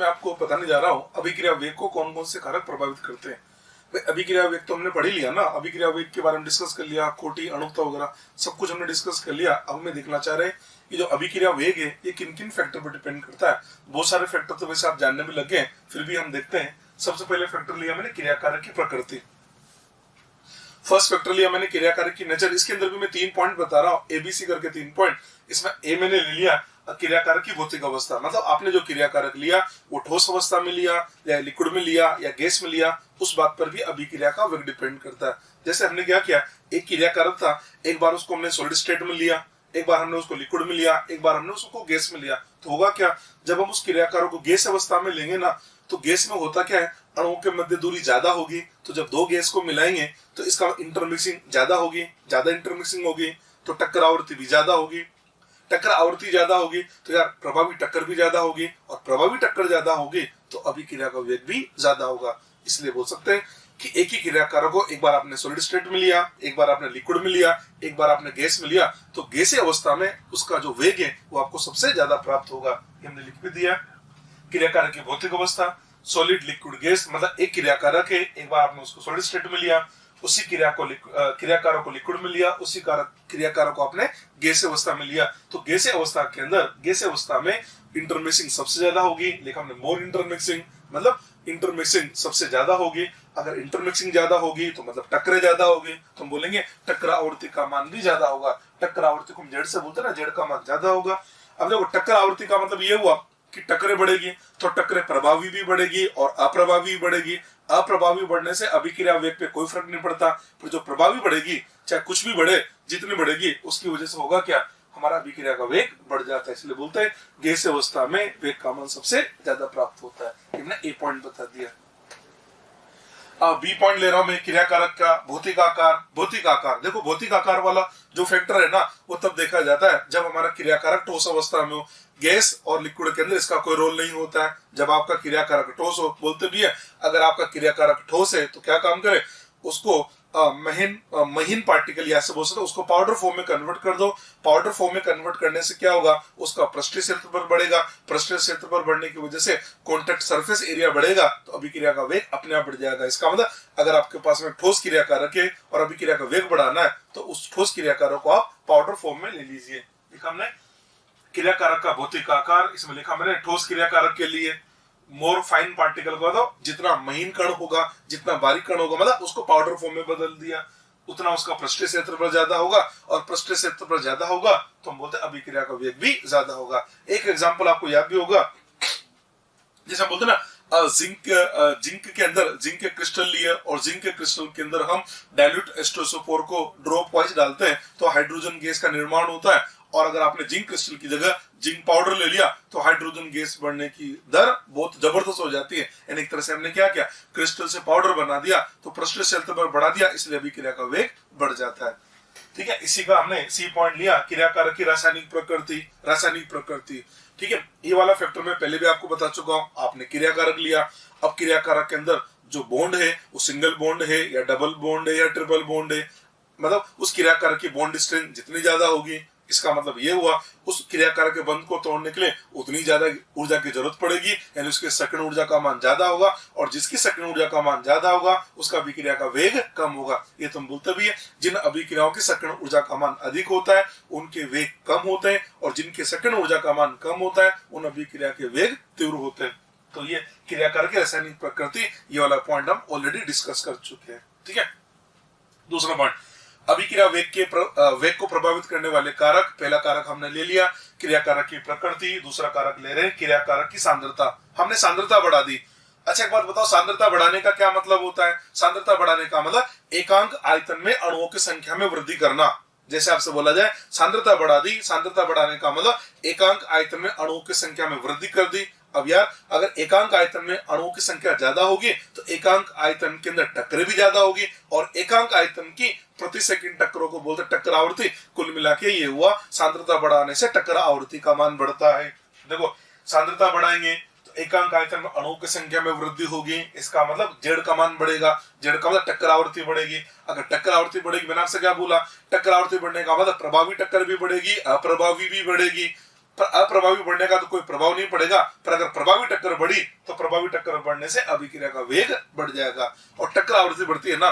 मैं आपको बताने जा रहा हूँ अभिक्रिया वेग को कौन कौन से कारक प्रभावित करते हैं। भाई अभिक्रिया वेग तो हमने पढ़ ही लिया ना, अभिक्रिया वेग के बारे में डिस्कस कर लिया, कोटि अणुता वगैरह सब कुछ हमने डिस्कस कर लिया। अब मैं देखना चाह रहे हैं कि जो अभिक्रिया वेग है ये किन किन फैक्टर पर डिपेंड करता है। बहुत सारे फैक्टर तो वैसे आप जानने में लगे हैं, फिर भी हम देखते हैं। सबसे पहले फैक्टर लिया मैंने क्रिया कारक की प्रकृति। फर्स्ट फैक्टर लिया मैंने क्रिया कारक की नेचर। इसके अंदर भी मैं 3 पॉइंट बता रहा हूँ, एबीसी करके 3 पॉइंट। इसमें ए मैंने ले लिया क्रिया कारक की भौतिक अवस्था, मतलब आपने जो क्रिया कारक लिया वो ठोस अवस्था में लिया या लिक्विड में लिया या गैस में लिया, उस बात पर भी अभिक्रिया का वेग डिपेंड करता है। जैसे हमने क्या किया, एक क्रिया कारक था, एक बार उसको हमने सॉलिड स्टेट में लिया, एक बार हमने उसको लिक्विड में लिया, एक बार हमने उसको गैस में लिया। तो होगा क्या, जब हम उस क्रिया कारक को गैस अवस्था में लेंगे ना, तो गैस में होता क्या है, अणुओं के मध्य दूरी ज्यादा होगी। तो जब दो गैस को मिलाएंगे तो इसका इंटरमिक्सिंग ज्यादा होगी, ज्यादा इंटरमिक्सिंग होगी तो टक्कर आवृत्ति भी ज्यादा होगी। टक्कर आवृत्ति ज्यादा होगी तो यार प्रभावी टक्कर भी ज्यादा होगी, और प्रभावी टक्कर ज्यादा होगी तो अभिक्रिया का वेग भी ज्यादा होगा। इसलिए बोल सकते हैं कि एक ही क्रिया कारक को एक बार आपने सॉलिड स्टेट में लिया, एक बार आपने लिक्विड में लिया, एक बार आपने गैस में लिया, तो गैसीय अवस्था में उसका जो वेग है वो आपको सबसे ज्यादा प्राप्त होगा। हमने लिख भी दिया क्रिया कारक की भौतिक अवस्था, सॉलिड लिक्विड गैस, मतलब एक क्रिया कारक है, एक बार आपने उसको सॉलिड स्टेट में लिया, उसी क्रिया कारक को लिक्विड में लिया, उसी क्रिया कारक को आपने गैसीय अवस्था में लिया। तो गैसीय अवस्था के अंदर, गैसीय अवस्था में इंटरमिक्सिंग सबसे ज्यादा होगी, लिखा हमने मोर इंटरमिक्सिंग, मतलब इंटरमिक्सिंग सबसे ज्यादा होगी। अगर इंटरमिक्सिंग ज्यादा होगी तो मतलब टक्करें ज्यादा होगी, तो हम बोलेंगे टक्कर आवृत्ति का मान भी ज्यादा होगा। टक्कर आवृत्ति को हम जेड से बोलते हैं ना, जेड का मान ज्यादा होगा। अब देखो टक्कर आवृत्ति का मतलब ये हुआ कि टक्करें बढ़ेगी तो टक्करें प्रभावी भी बढ़ेगी और अप्रभावी भी बढ़ेगी। अप्रभावी बढ़ने से अभिक्रिया वेग पे कोई फर्क नहीं पड़ता, पर जो प्रभावी बढ़ेगी, चाहे कुछ भी बढ़े, जितनी बढ़ेगी उसकी वजह से होगा क्या, हमारा अभिक्रिया का वेग बढ़ जाता है। इसलिए बोलते हैं गैसीय अवस्था में वेग का मान सबसे ज्यादा प्राप्त होता है। हमने ए पॉइंट बता दिया। बी पॉइंट ले रहा हूं मैं, क्रिया कारक का भौतिक आकार। भौतिक आकार देखो, भौतिक आकार वाला जो फैक्टर है ना, वो तब देखा जाता है जब हमारा क्रिया कारक ठोस अवस्था में हो। गैस और लिक्विड के अंदर इसका कोई रोल नहीं होता है। जब आपका क्रिया कारक ठोस हो, बोलते भी है अगर आपका क्रिया कारक ठोस है तो क्या काम करे, उसको महीन पार्टिकल या ऐसे बोल सकते, उसको पाउडर फॉर्म में कन्वर्ट कर दो। पाउडर फॉर्म में कन्वर्ट करने से क्या होगा, उसका पृष्ठीय क्षेत्रफल बढ़ेगा। पृष्ठीय क्षेत्रफल बढ़ने की वजह से कॉन्टैक्ट सरफेस एरिया बढ़ेगा, तो अभिक्रिया का वेग अपने आप बढ़ जाएगा। इसका मतलब अगर आपके पास में ठोस क्रिया कारक है और अभिक्रिया का वेग बढ़ाना है, तो उस ठोस क्रिया कारक को आप पाउडर फॉर्म में ले लीजिए। लिखा हमने क्रिया कारक का भौतिक आकार, इसमें लिखा मैंने ठोस क्रिया कारक के लिए मोर फाइन पार्टिकल को, तो जितना महीन कण होगा, जितना बारीक कण होगा, मतलब उसको पाउडर फॉर्म में बदल दिया, उतना उसका पृष्ठीय क्षेत्रफल ज्यादा होगा, और पृष्ठीय क्षेत्रफल ज्यादा होगा तो हम बोलते हैं अभिक्रिया का वेग भी ज्यादा होगा। एक एग्जांपल आपको याद भी होगा, जैसे बोलते हैं ना जिंक के अंदर जिंक के क्रिस्टल लिए और जिंक के क्रिस्टल के अंदर हम डाइल्यूट H2SO4 को ड्रॉप वाइज डालते हैं तो हाइड्रोजन गैस का निर्माण होता है। और अगर आपने जिंक क्रिस्टल की जगह जिंक पाउडर ले लिया तो हाइड्रोजन गैस बढ़ने की दर बहुत जबरदस्त हो जाती है। यानी एक तरह से हमने क्या किया, क्रिस्टल से पाउडर बना दिया तो पृष्ठीय क्षेत्रफल बढ़ा दिया, इसलिए अभिक्रिया का वेग बढ़ जाता है। ठीक है, इसी का हमने सी पॉइंट लिया, क्रिया कारक की रासायनिक प्रकृति। रासायनिक प्रकृति ठीक है, ये वाला फैक्टर मैं पहले भी आपको बता चुका हूँ। आपने क्रिया कारक लिया, अब क्रिया कारक के अंदर जो बॉन्ड है वो सिंगल बॉन्ड है या डबल बॉन्ड है या ट्रिपल बॉन्ड है, मतलब उस क्रिया कारक की बॉन्ड स्ट्रेंथ जितनी ज्यादा होगी, इसका मतलब ये हुआ उस क्रिया कारक के बंध को तोड़ने के लिए उतनी ज्यादा ऊर्जा की जरूरत पड़ेगी, यानी उसके सक्रिय ऊर्जा का मान ज्यादा होगा, और जिसकी सक्रिय ऊर्जा का मान ज्यादा होगा उसका अभिक्रिया का वेग कम होगा। ये तुम बोलते भी है, जिन अभिक्रियाओं की सक्रिय ऊर्जा का मान अधिक होता है उनके वेग कम होते हैं, और जिनके सक्रिय ऊर्जा का मान कम होता है उन अभिक्रिया के वेग तीव्र होते हैं। तो ये क्रिया कारक की रासायनिक प्रकृति, ये वाला पॉइंट हम ऑलरेडी डिस्कस कर चुके हैं। ठीक है, दूसरा पॉइंट, अभिक्रिया वेग को प्रभावित करने वाले कारक। पहला कारक हमने ले लिया क्रिया कारक की प्रकृति, दूसरा कारक ले रहे हैं क्रिया कारक की सांद्रता। हमने सांद्रता बढ़ा दी। अच्छा एक बात बताओ, सांद्रता बढ़ाने का क्या मतलब होता है? सांद्रता बढ़ाने का मतलब एकांक आयतन में अणुओं की संख्या में वृद्धि करना। जैसे आपसे बोला जाए सांद्रता बढ़ा दी, सांद्रता बढ़ाने का मतलब एकांक आयतन में अणुओं की संख्या में वृद्धि कर दी। अब यार अगर एकांक आयतन में अणुओं की संख्या ज्यादा होगी तो एकांक आयतन के अंदर टक्करें भी ज्यादा होगी, और एकांक आयतन की प्रति सेकंड टक्करों को बोलते टक्कर आवृत्ति। कुल मिला के ये हुआ सांद्रता बढ़ाने से टक्कर आवृत्ति का मान बढ़ता है। देखो सांद्रता बढ़ाएंगे तो एकांक आयतन में अणुओं की संख्या में वृद्धि होगी, इसका मतलब जेड का मान बढ़ेगा, जेड का मतलब टक्कर आवृत्ति बढ़ेगी। अगर टक्कर आवृत्ति बढ़ेगी, मैंने आपसे क्या बोला, टक्कर आवृत्ति बढ़ने का मतलब प्रभावी टक्कर भी बढ़ेगी, अप्रभावी भी बढ़ेगी। पर अप्रभावी बढ़ने का तो कोई प्रभाव नहीं पड़ेगा, पर अगर प्रभावी टक्कर बढ़ी तो प्रभावी टक्कर बढ़ने से अभिक्रिया का वेग बढ़ जाएगा। और टक्कर आवृत्ति बढ़ती है ना,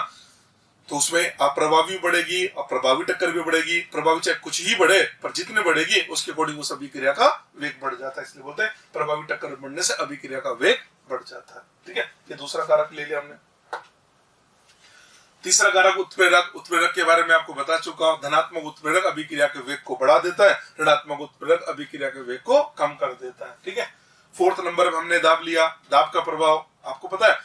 तो उसमें अप्रभावी बढ़ेगी और प्रभावी टक्कर भी बढ़ेगी। प्रभावी चाहे कुछ ही बढ़े, पर जितने बढ़ेगी उसके अकॉर्डिंग उस अभिक्रिया का वेग बढ़ जाता है, इसलिए बोलते हैं प्रभावी टक्कर बढ़ने से अभिक्रिया का वेग बढ़ जाता है। ठीक है, ये दूसरा कारक ले लिया हमने। तीसरा कारक उत्प्रेरक। उत्प्रेरक के बारे में आपको बता चुका हूं। धनात्मक उत्प्रेरक अभिक्रिया के वेग को बढ़ा देता है, ऋणात्मक उत्प्रेरक अभिक्रिया के वेग को कम कर देता है। ठीक है, फोर्थ नंबर पर हमने दाब लिया। दाब का प्रभाव आपको पता है,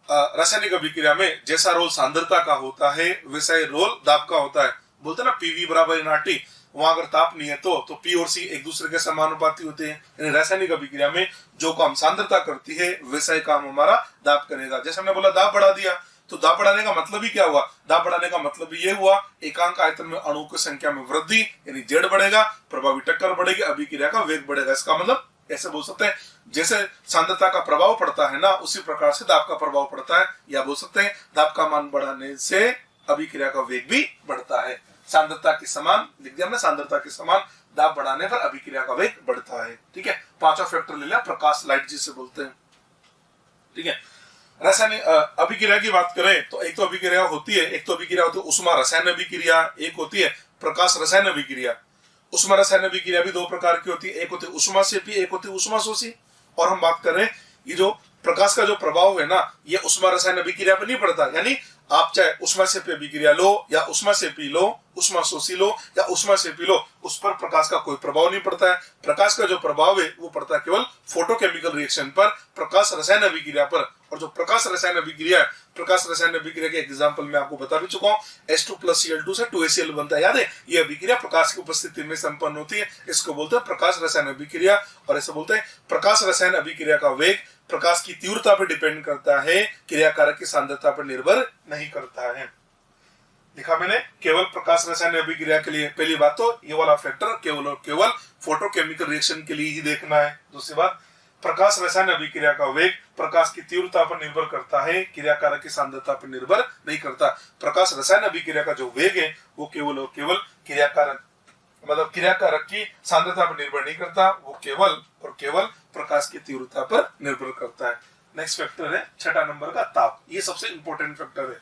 रासायनिक अभिक्रिया में जैसा रोल सांद्रता का होता है वैसा ही रोल दाब का होता है। बोलते हैं ना पीवी बराबर एनआरटी, वहां अगर ताप नहीं है तो पी और सी एक दूसरे के समानुपाती होते हैं। यानी रासायनिक अभिक्रिया में जो काम सांद्रता करती है वैसा ही काम हमारा दाब करेगा। जैसे हमने बोला दाब बढ़ा दिया, तो दाब बढ़ाने का मतलब ही क्या हुआ? दाब बढ़ाने का मतलब ये हुआ एकांक आयतन में अणु की संख्या में वृद्धि, यानी जेड बढ़ेगा, प्रभावी टक्कर बढ़ेगी, अभिक्रिया का वेग बढ़ेगा। इसका मतलब ऐसे बोल सकते हैं जैसे सांद्रता का प्रभाव पड़ता है ना, उसी प्रकार से दाब का प्रभाव पड़ता है। या बोल सकते हैं दाब का मान बढ़ाने से अभिक्रिया का वेग भी बढ़ता है। सांद्रता के समान लिख दिया हमने, सांद्रता के समान दाब बढ़ाने पर अभिक्रिया का वेग बढ़ता है। ठीक है, पांचवा फैक्टर ले लिया, प्रकाश लाइट जिसे बोलते हैं। ठीक है, रासायनिक अभिक्रिया की बात करें तो एक तो अभिक्रिया होती है, एक तो अभिक्रिया होती है उष्मा रसायन अभिक्रिया, एक होती है प्रकाश रसायन अभिक्रिया। उष्मा रसायन अभिक्रिया भी दो प्रकार की होती है, एक होती है उष्मा सेपी, एक होती है उष्मा शोषी। और हम बात कर रहे हैं ये जो प्रकाश का जो प्रभाव है ना, ये उष्मा रसायन अभिक्रिया पर नहीं पड़ता। यानी आप चाहे उष्मा सेपी अभिक्रिया लो या उष्मा सेपी लो, उष्मा शोषी लो या उष्मा सेपी लो, उस पर प्रकाश का कोई प्रभाव नहीं पड़ता है। प्रकाश का जो प्रभाव है वो पड़ता है केवल फोटोकेमिकल रिएक्शन पर, प्रकाश रसायन अभिक्रिया पर। और जो प्रकाश रसायन अभिक्रिया है, प्रकाश रसायन अभिक्रिया के एग्जांपल मैं आपको बता भी चुका हूं। H2+Cl2 से 2HCl बनता है, याद है? ये अभिक्रिया प्रकाश की उपस्थिति में संपन्न होती है, इसको बोलते हैं प्रकाश रसायन अभिक्रिया। और ऐसे बोलते हैं प्रकाश रसायन अभिक्रिया का वेग प्रकाश की तीव्रता पर डिपेंड करता है, क्रियाकारक की सांद्रता पर निर्भर नहीं करता है। लिखा मैंने केवल प्रकाश रसायन अभिक्रिया के लिए। पहली बात तो ये वाला फैक्टर केवल और केवल फोटोकेमिकल रिएक्शन के लिए ही देखना है। दूसरी बात, प्रकाश रसायन अभिक्रिया का वेग प्रकाश की तीव्रता पर निर्भर करता है, क्रियाकारक की सांद्रता पर निर्भर नहीं करता। प्रकाश रसायन अभिक्रिया का जो वेग है वो केवल और केवल क्रियाकारक मतलब क्रियाकारक की सांद्रता पर निर्भर नहीं करता, वो केवल और केवल प्रकाश की तीव्रता पर निर्भर करता है। नेक्स्ट फैक्टर है छठा नंबर का ताप। ये सबसे इंपॉर्टेंट फैक्टर है।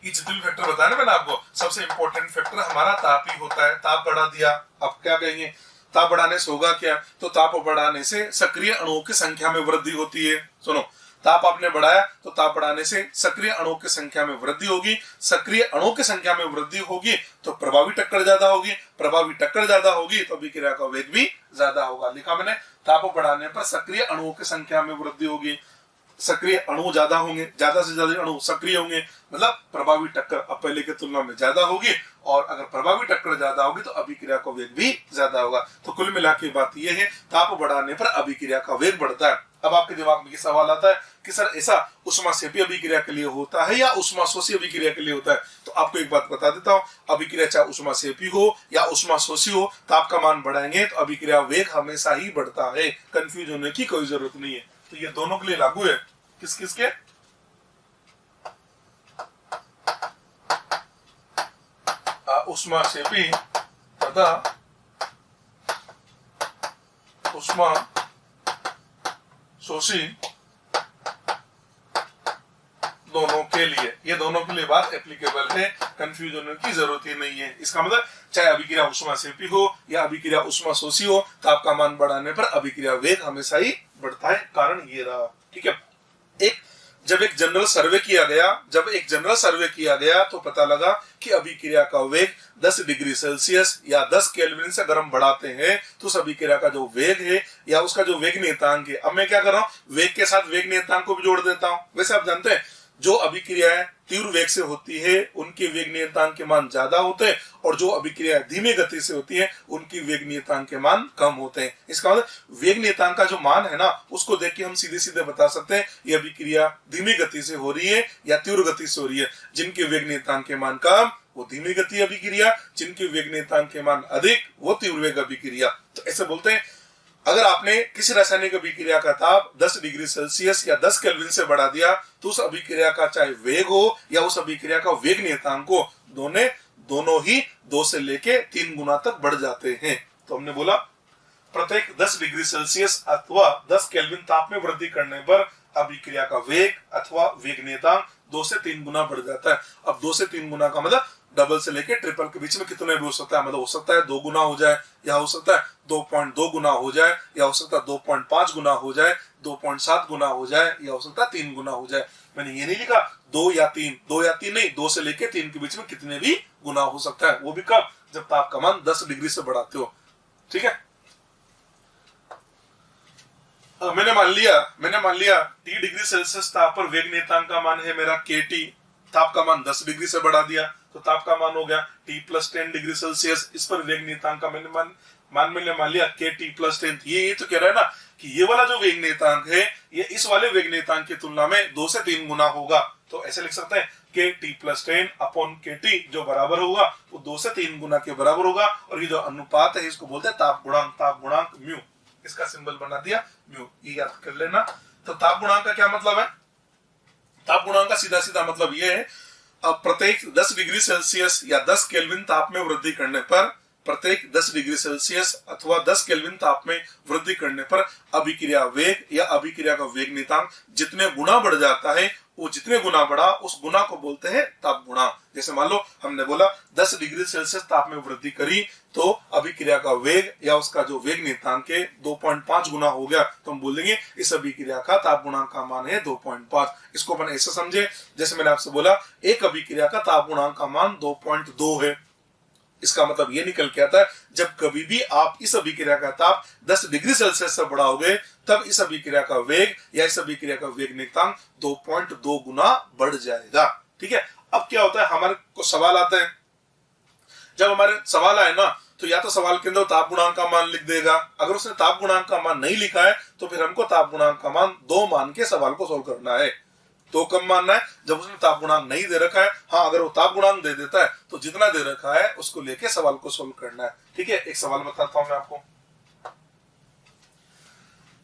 ये जितने भी फैक्टर बताया ना मैंने आपको, सबसे इंपॉर्टेंट फैक्टर हमारा ताप ही होता है। ताप बढ़ा दिया, अब क्या कहेंगे? ताप बढ़ाने से होगा क्या? तो ताप बढ़ाने से सक्रिय अणुओं की संख्या में वृद्धि होती है। सुनो, ताप आपने बढ़ाया तो ताप बढ़ाने से सक्रिय अणुओं की संख्या में वृद्धि होगी। सक्रिय अणुओं की संख्या में वृद्धि होगी तो प्रभावी टक्कर ज्यादा होगी। प्रभावी टक्कर ज्यादा होगी तो अभिक्रिया का वेग भी ज्यादा होगा। लिखा मैंने, ताप बढ़ाने पर सक्रिय अणुओं की संख्या में वृद्धि होगी, सक्रिय अणु ज्यादा होंगे, ज्यादा से ज्यादा अणु सक्रिय होंगे, मतलब प्रभावी टक्कर अब पहले की तुलना में ज्यादा होगी। और अगर प्रभावी टक्कर ज्यादा होगी तो अभिक्रिया का वेग भी ज्यादा होगा। तो कुल मिला के बात यह है, ताप बढ़ाने पर अभिक्रिया का वेग बढ़ता है। अब आपके दिमाग में ये सवाल आता है कि सर ऐसा उष्मा सेपी अभिक्रिया के लिए होता है या उष्मा शोषी अभिक्रिया के लिए होता है? तो आपको एक बात बता देता हूँ, अभिक्रिया चाहे उष्मा सेपी हो या उष्मा शोषी हो, ताप का मान बढ़ाएंगे तो अभिक्रिया वेग हमेशा ही बढ़ता है। कंफ्यूज होने की कोई जरूरत नहीं है। तो ये दोनों के लिए लागू है। किस किस के? उष्मा सेपी तथा उष्मा शोषी दोनों के लिए, ये दोनों के लिए बात एप्लीकेबल है। कंफ्यूज होने की जरूरत ही नहीं है। इसका मतलब चाहे अभिक्रिया उष्मा सेपी हो या अभिक्रिया उष्मा शोषी हो, ताप का मान बढ़ाने पर अभिक्रिया वेग हमेशा ही बढ़ता है। कारण ये रहा। ठीक है, जब एक जनरल सर्वे किया गया तो पता लगा कि अभिक्रिया का वेग 10 डिग्री सेल्सियस या 10 केल्विन से अगर हम बढ़ाते हैं तो उस अभिक्रिया का जो वेग है या उसका जो वेग नियतांक है, अब मैं क्या कर रहा हूँ, वेग के साथ वेग नियतांक को भी जोड़ देता हूँ। वैसे आप जानते हैं जो अभिक्रियाएं तीव्र वेग से होती है उनके वेग नियतांक के मान ज्यादा होते हैं, और जो अभिक्रियाएं धीमी गति से होती है उनकी वेग नियतांक के मान कम होते हैं। इसका मतलब वेग नियतांक का जो मान है ना, उसको देख के हम सीधे सीधे बता सकते हैं ये अभिक्रिया धीमी गति से हो रही है या तीव्र गति से हो रही है। जिनके वेग नियतांक के मान कम वो धीमी गति अभिक्रिया, जिनके वेग नियतांक के मान अधिक वो तीव्र वेग अभिक्रिया। तो ऐसे बोलते हैं अगर आपने किसी रासायनिक अभिक्रिया का ताप 10 डिग्री सेल्सियस या 10 केल्विन से बढ़ा दिया तो उस अभिक्रिया का चाहे वेग हो या उस अभिक्रिया का वेग नियतांक हो, दोनों ही 2 से लेके 3 गुना तक बढ़ जाते हैं। तो हमने बोला प्रत्येक 10 डिग्री सेल्सियस अथवा 10 केल्विन ताप में वृद्धि करने पर अभिक्रिया का वेग अथवा वेग नियतांक 2 से 3 गुना बढ़ जाता है। अब 2 से 3 गुना का मतलब डबल से लेके ट्रिपल के बीच में कितने भी हो सकता है, मतलब हो सकता है 2 गुना हो जाए, या हो सकता है 2.2 गुना हो जाए, या हो सकता है 2.5 गुना हो जाए, 2.7 गुना हो जाए, या हो सकता है 3 गुना हो जाए। मैंने ये नहीं लिखा 2 या 3, 2 या 3 नहीं, 2 से लेके 3 के बीच में कितने भी गुना हो सकता है, वो भी कब, जब ताप का मान 10 डिग्री से बढ़ाते हो। ठीक है, मैंने मान लिया T डिग्री सेल्सियस ताप पर वेग नियतांक का मान है मेरा KT, ताप का मान 10 डिग्री से बढ़ा दिया तो ताप का मान हो गया T + 10 डिग्री सेल्सियस। इस पर वेग नियतांक का मैंने मान लिया KT + 10। ये तो कह रहा है ना कि ये वाला जो वेग नियतांक है ये इस वाले वेग नियतांक की तुलना में 2 से 3 गुना होगा, तो ऐसे लिख सकते हैं KT + 10 अपॉन KT जो बराबर होगा वो 2 से 3 गुना के बराबर होगा। और ये जो अनुपात है इसको बोलते हैं ताप गुणांक म्यू, इसका सिंबल बना दिया म्यू, ये याद कर लेना। तो ताप गुणांक का क्या मतलब है, ताप गुणांक का सीधा सीधा मतलब ये है अब प्रत्येक 10 डिग्री सेल्सियस या 10 केल्विन ताप में वृद्धि करने पर, प्रत्येक 10 डिग्री सेल्सियस अथवा 10 केल्विन ताप में वृद्धि करने पर अभिक्रिया वेग या अभिक्रिया का वेग नियतांक जितने गुना बढ़ जाता है, वो जितने गुना बढ़ा उस गुना को बोलते हैं ताप गुणांक। जैसे मान लो हमने बोला 10 डिग्री सेल्सियस ताप में वृद्धि करी तो अभिक्रिया का वेग या उसका जो वेग नियतांक है 2.5 गुना हो गया, तो हम बोलेंगे इस अभिक्रिया का ताप गुणांक का मान है 2.5। इसको अपन ऐसे समझे, जैसे मैंने आपसे बोला एक अभिक्रिया का ताप गुणांक का मान 2.2 है। इसका मतलब ये निकल के आता है जब कभी भी आप इस अभिक्रिया का ताप 10 डिग्री सेल्सियस से बढ़ाओगे तब इस अभिक्रिया का वेग या इस अभिक्रिया का वेग नियतांक 2.2 गुना बढ़ जाएगा। ठीक है, अब क्या होता है हमारे को सवाल आता है, जब हमारे सवाल आए ना तो या तो सवाल के अंदर ताप गुणांक का मान लिख देगा, अगर उसने ताप गुणांक का मान नहीं लिखा है तो फिर हमको ताप गुणांक का मान 2 मान के सवाल को सोल्व करना है। तो कम मानना है जब उसने ताप गुणांक नहीं दे रखा है। हाँ, अगर वो ताप गुणांक दे देता है तो जितना दे रखा है उसको लेके सवाल को सोल्व करना है। ठीक है, एक सवाल बताता हूं मैं आपको।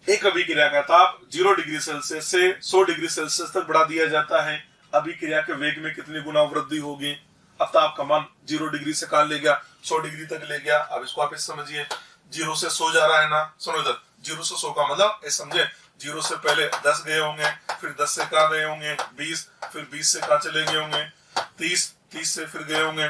एक अभिक्रिया का ताप 0 डिग्री सेल्सियस से 100 डिग्री सेल्सियस तक बढ़ा दिया जाता है, अभिक्रिया के वेग में कितनी गुना वृद्धि होगी। अब ताप का मान 0 डिग्री से कहां ले गया, 100 डिग्री तक ले गया। अब इसको आप समझिए, 0 से 100 जा रहा है ना, सुनो इधर, 0 से 100 का मतलब ऐसे समझे 0 से पहले 10 गए होंगे, फिर 10 से कहां गए होंगे 20, फिर 20 से कहां चले गए होंगे 30, 30 से फिर गए होंगे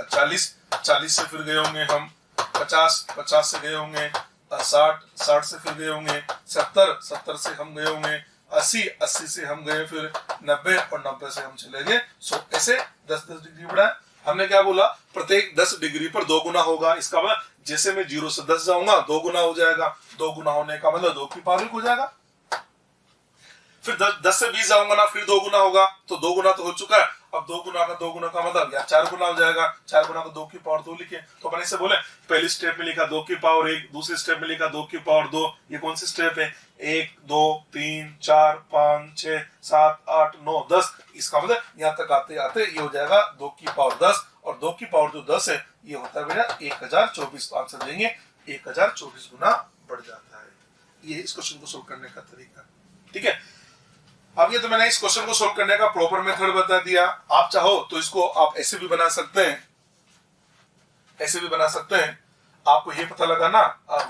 40, 40 से फिर गए होंगे हम 50, 50 से गए होंगे 60, 60 से फिर गए होंगे 70, 70 से हम गए होंगे 80, 80 से हम गए फिर 90 और 90 से हम चले गए 100। ऐसे 10-10 डिग्री बढ़ा। हमने क्या बोला, प्रत्येक 10 डिग्री पर 2 गुना होगा। इसका मतलब जैसे मैं 0 से 10 जाऊंगा 2 गुना हो जाएगा, 2 गुना होने का मतलब 2 की पावर हो जाएगा। फिर 10 से 20 जाऊंगा ना, फिर 2 गुना होगा, तो 2 गुना तो हो चुका है। अब 2 गुना का मतलब या 4 गुना हो जाएगा, 4 गुना को 2 की पावर 2 लिखे। तो अपन ऐसे बोले, पहली स्टेप में लिखा 2 की पावर 1, दूसरी स्टेप में लिखा 2 की पावर 2। ये कौन सी स्टेप है, 1 2 3 4 5 6 7 8 9 10। इसका मतलब यहाँ तक आते आते ये हो जाएगा 2 की पावर 10, और 2 की पावर जो 10 है ये होता है मेरा 1024। तो आंसर देंगे 1024 गुना बढ़ जाता है। ये इस क्वेश्चन को सोल्व करने का तरीका। ठीक है, अब ये तो मैंने इस क्वेश्चन को सोल्व करने का प्रॉपर मेथड बता दिया। आप चाहो तो इसको आप ऐसे भी बना सकते हैं, ऐसे भी बना सकते हैं। आपको ये पता लगाना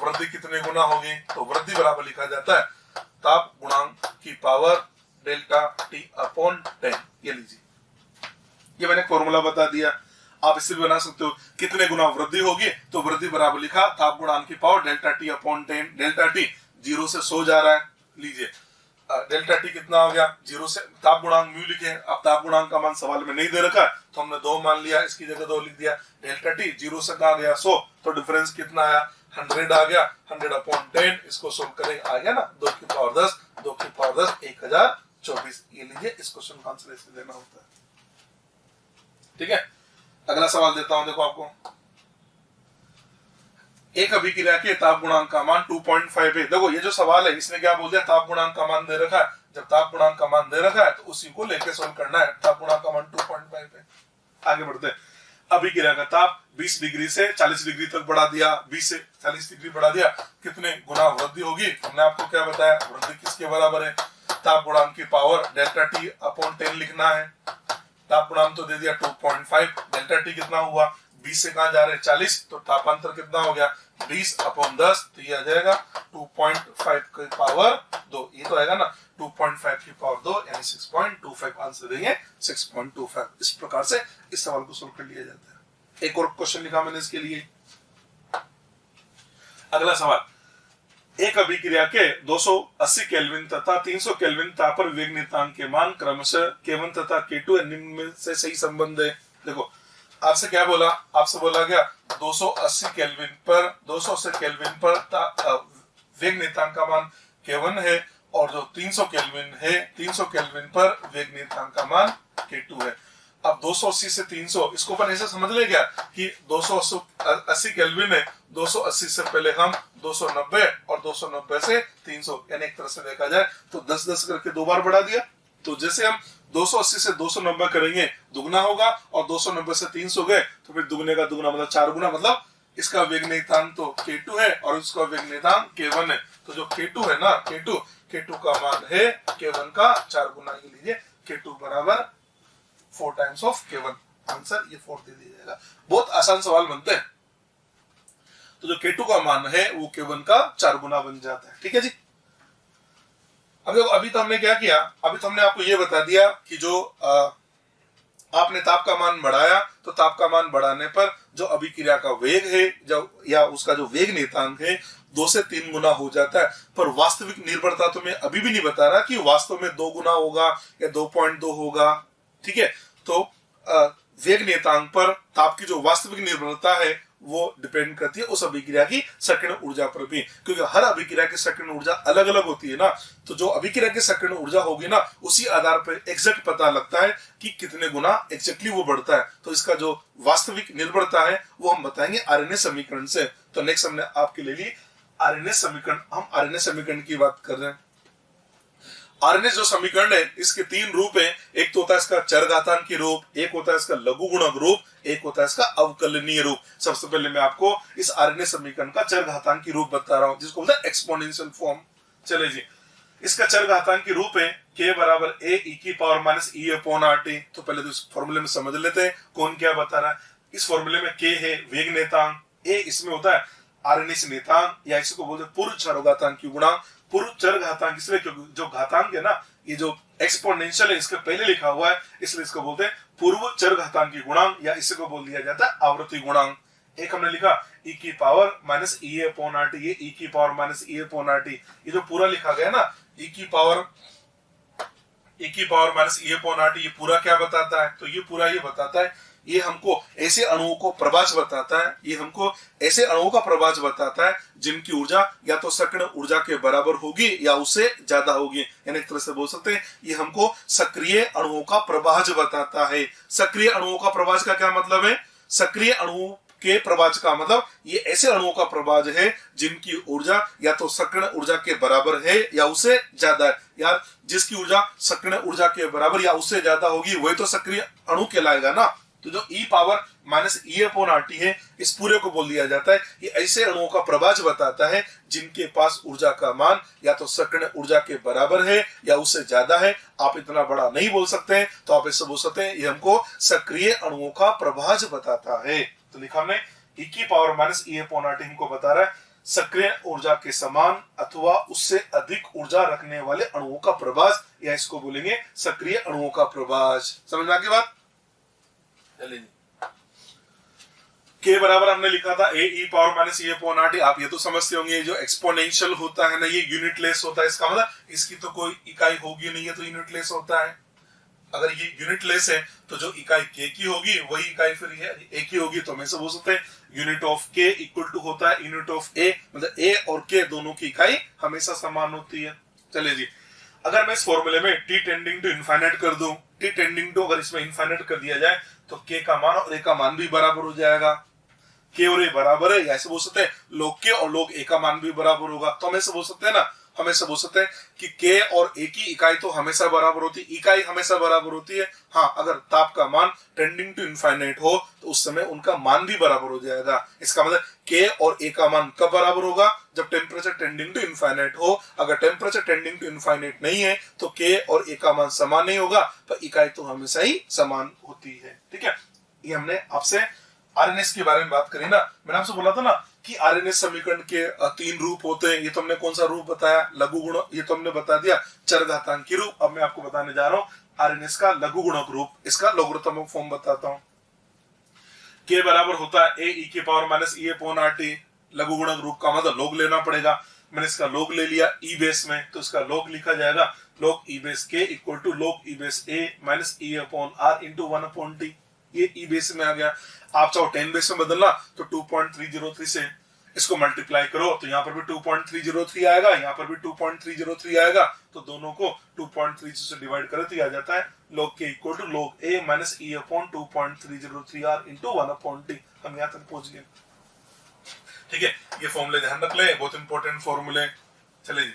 वृद्धि कितने गुना होगी, तो वृद्धि बराबर लिखा जाता है ताप गुणांक की पावर डेल्टा T अपॉन 10। ये लीजिए, ये मैंने फॉर्मूला बता दिया। आप इससे भी बना सकते हो कितने गुना वृद्धि होगी, तो वृद्धि बराबर लिखा ताप गुणांक की power delta T upon 10। Delta T 0 से 100 जा रहा है, लीजिए डेल्टा T कितना हो गया, 0 से ताप गुणांक म्यू लिखे। अब ताप गुणांक का मान सवाल में नहीं दे रखा तो हमने 2 मान लिया, इसकी जगह 2 लिख दिया। डेल्टा T 0 से कहा गया 100, तो डिफरेंस कितना आया 100 आ गया। 100 अपॉन 10, इसको सोल्व करें आ गया ना 2 की पावर 10, 2 की पावर 10 1024। ये लीजिए, इस क्वेश्चन का आंसर ऐसे देना होता है। ठीक है, अगला सवाल देता हूं, देखो आपको। एक अभिक्रिया के ताप गुणांक का मान 2.5 है। देखो ये जो सवाल है इसने क्या बोल दिया, ताप गुणांक का मान दे रखा है। जब ताप गुणांक का मान दे रखा है तो उसी को लेके सोल्व करना है। ताप गुणांक का मान 2.5 है। आगे बढ़ते हैं। अभिक्रिया का ताप 20 डिग्री से 40 डिग्री तक बढ़ा दिया, 20 से 40 डिग्री बढ़ा दिया, कितने गुना वृद्धि होगी। हमने आपको क्या बताया, वृद्धि किसके बराबर है, ताप गुणांक की पावर डेल्टा T अपॉन 10 लिखना है। ताप गुणांक तो दे दिया 2.5, डेल्टा T कितना हुआ 20 से कहां जा रहे हैं 40, तो तापांतर कितना हो गया 20/10, तो ये आ जाएगा 2.5 की पावर 2, ये तो आएगा ना 2.5 की पावर 2 यानी 6.25, आंसर देंगे 6.25। इस प्रकार से इस सवाल को सोल्व कर लिया जाता है। एक और क्वेश्चन लिखा मैंने इसके लिए। अगला सवाल, एक अभिक्रिया के 280 केल्विन तथा 300 केल्विन तापर वेग नियतांक के मान क्रमशः K1 तथा K2 इनमें से सही संबंध है। देखो आपसे क्या बोला, आपसे बोला गया 280 केल्विन पर वेग नियतांक का मान K1 है और जो 300 केल्विन है 300 केल्विन पर वेग नियतांक का मान K2 है। अब 280 से 300 इसको अपन ऐसे समझ ले क्या कि 280 केल्विन है, 280 से पहले हम 290 और 290 से 300, यानी एक तरह से देखा जाए तो 10-10 करके 2 बार बढ़ा दिया। तो जैसे हम 280 से 290 करेंगे दुगना होगा और 290 से 300 गए तो फिर दुगने का दुगना मतलब 4 गुना, मतलब इसका वेग नियतांक तो K2 है और इसका वेग नियतांक K1 है। तो जो K2 है ना K2 का मान है K1 का 4 गुना, ये लीजिए K2 बराबर 4 टाइम्स ऑफ K1, आंसर ये 4 दे दिया जाएगा। बहुत आसान सवाल बनते हैं। तो जो K2 का मान है वो K1 का 4 गुना बन जाता है। ठीक है जी। अभी तो हमने क्या किया, अभी तो हमने आपको ये बता दिया कि जो आपने ताप का मान बढ़ाया तो ताप का मान बढ़ाने पर जो अभिक्रिया का वेग है जो या उसका जो वेग नियतांक है 2 से 3 गुना हो जाता है। पर वास्तविक निर्भरता तो मैं अभी भी नहीं बता रहा कि वास्तव में 2 गुना होगा या 2.2 होगा। ठीक है, तो वेग नियतांक पर ताप की जो वास्तविक निर्भरता है वो डिपेंड करती है उस अभिक्रिया की संकीर्ण ऊर्जा पर भी, क्योंकि हर अभिक्रिया की संकीर्ण ऊर्जा अलग अलग होती है ना। तो जो अभिक्रिया की संकीर्ण ऊर्जा होगी ना उसी आधार पर एग्जैक्ट पता लगता है कि कितने गुना एग्जैक्टली वो बढ़ता है। तो इसका जो वास्तविक निर्भरता है वो हम बताएंगे आरएनएस समीकरण से। तो नेक्स्ट हमने आपके ले ली आरएनएस समीकरण। हम आरएनएस समीकरण की बात कर रहे हैं। आरएनएस जो समीकरण है इसके 3 रूप हैं। एक तो होता है इसका चरघातांकी रूप, एक होता है इसका लघु गुणक रूप, एक होता है इसका अवकलनीय रूप। सबसे पहले मैं आपको इस आरएनएस समीकरण का चरघातांकी रूप बता रहा हूं जिसको बोलते हैं एक्सपोनेंशियल फॉर्म। चले जी, इसका चरघातांकी रूप है k बराबर a e की power minus e upon RT। तो पहले तो इस फॉर्मूले में समझ लेते हैं कौन क्या बता रहा है। इस फॉर्मूले में k है वेग नियतांक, a इसमें होता है आरएनएस नियतांक या इसको बोलते हैं पूर्व चरघातांकी गुणांक। पूर्व चरघातांक इसलिए क्योंकि जो घातांक है ना ये जो एक्सपोनेंशियल है इसके पहले लिखा हुआ है इसलिए इसको बोलते हैं पूर्व चरघातांकी गुणांक या इसी को बोल दिया जाता है आवृत्ति गुणांक। एक हमने लिखा e की power minus e upon RT, ये e की power minus e upon RT, ये जो पूरा लिखा गया ना e की power minus e upon RT, ये पूरा क्या बताता है? तो ये पूरा ये बताता है ये हमको ऐसे अणुओं को प्रभाज बताता है, ये हमको ऐसे अणुओं का प्रभाज बताता है जिनकी ऊर्जा या तो सक्रिय ऊर्जा के बराबर होगी या उससे ज्यादा होगी। यानी एक तरह से बोल सकते हैं ये हमको सक्रिय अणुओं का प्रभाज बताता है। सक्रिय अणुओं का प्रभाज का क्या मतलब है? सक्रिय अणुओं के प्रभाज का मतलब ये ऐसे अणुओं का प्रभाज है जिनकी ऊर्जा या तो सक्रिय ऊर्जा के बराबर है या उससे ज्यादा है। यार जिसकी ऊर्जा सक्रिय ऊर्जा के बराबर या उससे ज्यादा होगी वही तो सक्रिय अणु कहलाएगा ना। तो जो e power minus e upon RT है इस पूरे को बोल दिया जाता है ये ऐसे अणुओं का प्रभाज बताता है जिनके पास ऊर्जा का मान या तो सक्रिय ऊर्जा के बराबर है या उससे ज्यादा है। आप इतना बड़ा नहीं बोल सकते हैं तो आप ऐसे बोल सकते हैं ये हमको सक्रिय अणुओं का प्रभाज बताता है। तो लिखा हमने e की power minus e upon RT हमको बता रहा है सक्रिय ऊर्जा के समान अथवा उससे अधिक ऊर्जा रखने वाले अणुओं का प्रभाज या इसको बोलेंगे सक्रिय अणुओं का प्रभाज। समझ में आ गई बात? k बराबर हमने लिखा था a e power minus e upon RT। आप ये तो समझते होंगे जो एक्सपोनेंशियल होता है ना ये यूनिटलेस होता है। इसका मतलब इसकी तो कोई इकाई होगी नहीं है तो यूनिटलेस होता है। अगर ये यूनिटलेस है तो जो इकाई k की होगी वही इकाई फिर ये a की होगी। तो हम ऐसे बोल सकते हैं unit of k equal to होता है यूनिट ऑफ a, मतलब a और k दोनों की इकाई हमेशा समान होती है। चलिए जी, अगर मैं इस फॉर्मूले में t टेंडिंग टू इनफाइनाइट कर दूं, t टेंडिंग टू अगर इसमें इनफाइनाइट कर दिया जाए तो k का मान और a का मान भी बराबर हो जाएगा। k और a बराबर है ऐसे बोल सकते हैं log k और log a का मान भी बराबर होगा। तो हम ऐसे बोल सकते हैं ना, हम ऐसे बोल सकते हैं कि k और a की इकाई तो हमेशा बराबर होती है, इकाई हमेशा बराबर होती है। हाँ, अगर ताप का मान टेंडिंग टू इनफाइनाइट हो तो उस समय उनका मान भी बराबर हो जाएगा। इसका मतलब k और a का मान कब बराबर होगा? जब टेम्परेचर टेंडिंग टू इनफाइनाइट हो। अगर टेम्परेचर टेंडिंग टू इनफाइनाइट नहीं है तो k और a का मान समान नहीं होगा, पर इकाई तो हमेशा ही समान होती है। ठीक है, ये हमने आपसे आरएनएस के बारे में बात करें ना, मैंने आपसे बोला था ना कि आरएनएस समीकरण के 3 रूप होते हैं। ये तो हमने कौन सा रूप बताया, लघु गुण, ये तो हमने बता दिया चरघातांकी रूप। अब मैं आपको बताने जा रहा हूँ आरएनएस का लघु गुणक रूप, इसका लोगरिथमिक फॉर्म बताता हूँ। के बराबर होता है ए ई के पावर माइनस ई अपॉन आर टी। लघु गुणक रूप का मतलब लोग लेना पड़ेगा, मैंने इसका लोग ले लिया ई बेस में, तो इसका लोग लिखा जाएगा लोग ई बेस के equal to log e base a minus E upon are into 1 upon t. ये ई बेस में आ गया। आप चाहो 10 बेस में बदलना तो 2.303 से इसको मल्टीप्लाई करो तो यहाँ पर भी 2.303 आएगा, यहाँ पर भी 2.303 आएगा, तो दोनों को 2.3 से डिवाइड करें तो आ जाता है log के equal to log a minus e upon 2.303 r into 1 upon t। हम यहाँ तक पहुंच गए। ठीक है, ये फॉर्मूले ध्यान रख ले, बहुत इंपॉर्टेंट फॉर्मूले। चलिए जी,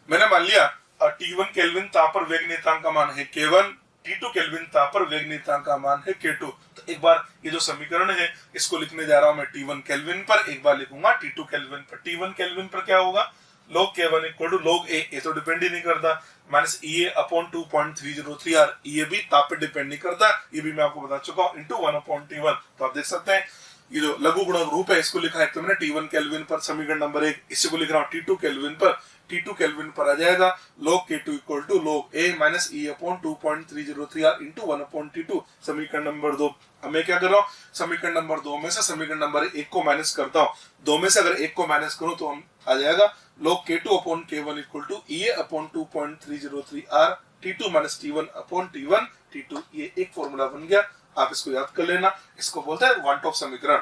मैंने मान लिया T1 केल्विन ताप पर वेग नियतांक का मान है K1, T2 केल्विन ताप पर वेग नियतांक का मान है K2। तो एक बार ये जो समीकरण है इसको लिखने जा रहा हूं मैं T1 केल्विन पर, एक बार लिखूंगा T2 केल्विन पर। T1 केल्विन पर क्या होगा, log K1 equal to log A, ये तो डिपेंड ही नहीं करता, माइनस EA अपॉन 2.303 r, ये भी ताप पे डिपेंड नहीं करता, ये भी मैं आपको बता चुका हूं, इंटू 1 अपॉन T1। तो आप देख सकते हैं ये जो लघु गुणक रूप है इसको लिखा है तो मैंने T1 केल्विन पर समीकरण नंबर 1, इसी को लिख रहा हूं T2 केल्विन पर। T2 केल्विन पर आ जाएगा log K2 equal to log A minus E upon 2.303 r into 1 upon T2, समीकरण नंबर 2। अब मैं क्या कर रहा हूँ, समीकरण नंबर 2 में से समीकरण नंबर 1 को माइनस करता हूँ। 2 में से अगर 1 को माइनस करूं तो हम आ जाएगा log K2 upon K1 equal to EA upon 2.303 r T2 minus T1 upon T1 T2। ये एक फॉर्मूला बन गया, आप इसको याद कर लेना। इसको बोलते हैं वन टॉप समीकरण।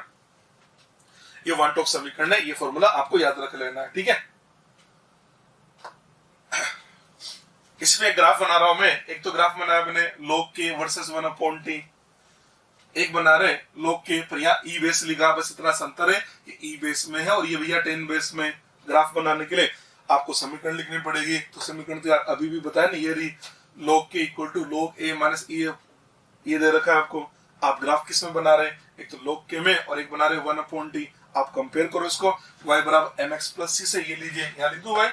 ये वन टॉप समीकरण है, ये फॉर्मूला आपको याद रख लेना है। ठीक है, इसमें ग्राफ बना रहा हूं मैं। एक तो ग्राफ बनाया मैंने log K versus 1 upon T, एक बना रहे log K पर यहाँ ई बेस लिखा, बस इतना संतर है कि ई बेस में है और ये भैया 10 बेस में। ग्राफ बनाने के लिए आपको समीकरण लिखनी पड़ेगी, तो समीकरण तो यार अभी भी बताया नहीं, ये रही log K equal to log A minus E, ये दे रखा है आपको। आप ग्राफ किस में बना रहे हैं, एक तो log K में और एक बना रहे 1 अपॉन T। आप कंपेयर करो इसको, y बराबर mx प्लस c से, ये लीजिए यहाँ लिख दो y,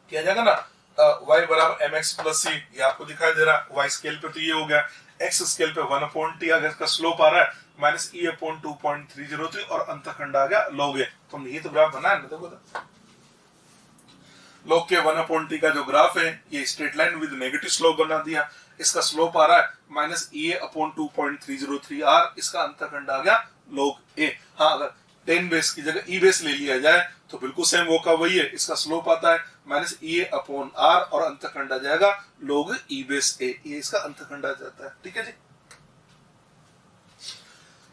क्या जाएगा ना y बराबर mx प्लस c, ये आपको दिखाई दे रहा है। y स्केल पे तो ये हो गया, x स्केल पे 1 अपॉन टी आ गया, इसका स्लोप आ रहा है माइनस e अपॉन 2.303 और अंतखंड आ गया log a। तो हमने ये तो ग्राफ बनाया ना, देखो log के 1 अपॉन टी का जो ग्राफ है ये straight line with negative slope बना दिया। इसका स्लोप आ रहा है माइनस e अपॉन 2.303 r, इसका अंतखंड आ गया log a। हाँ, अगर 10 बेस की जगह e बेस ले लिया जाए तो बिल्कुल सेम वो का वही है, इसका स्लोप आता है माइनस e अपॉन r और अंतखंड आ जाएगा log e बेस a, ये इसका अंतखंड आ जाता है। ठीक है जी,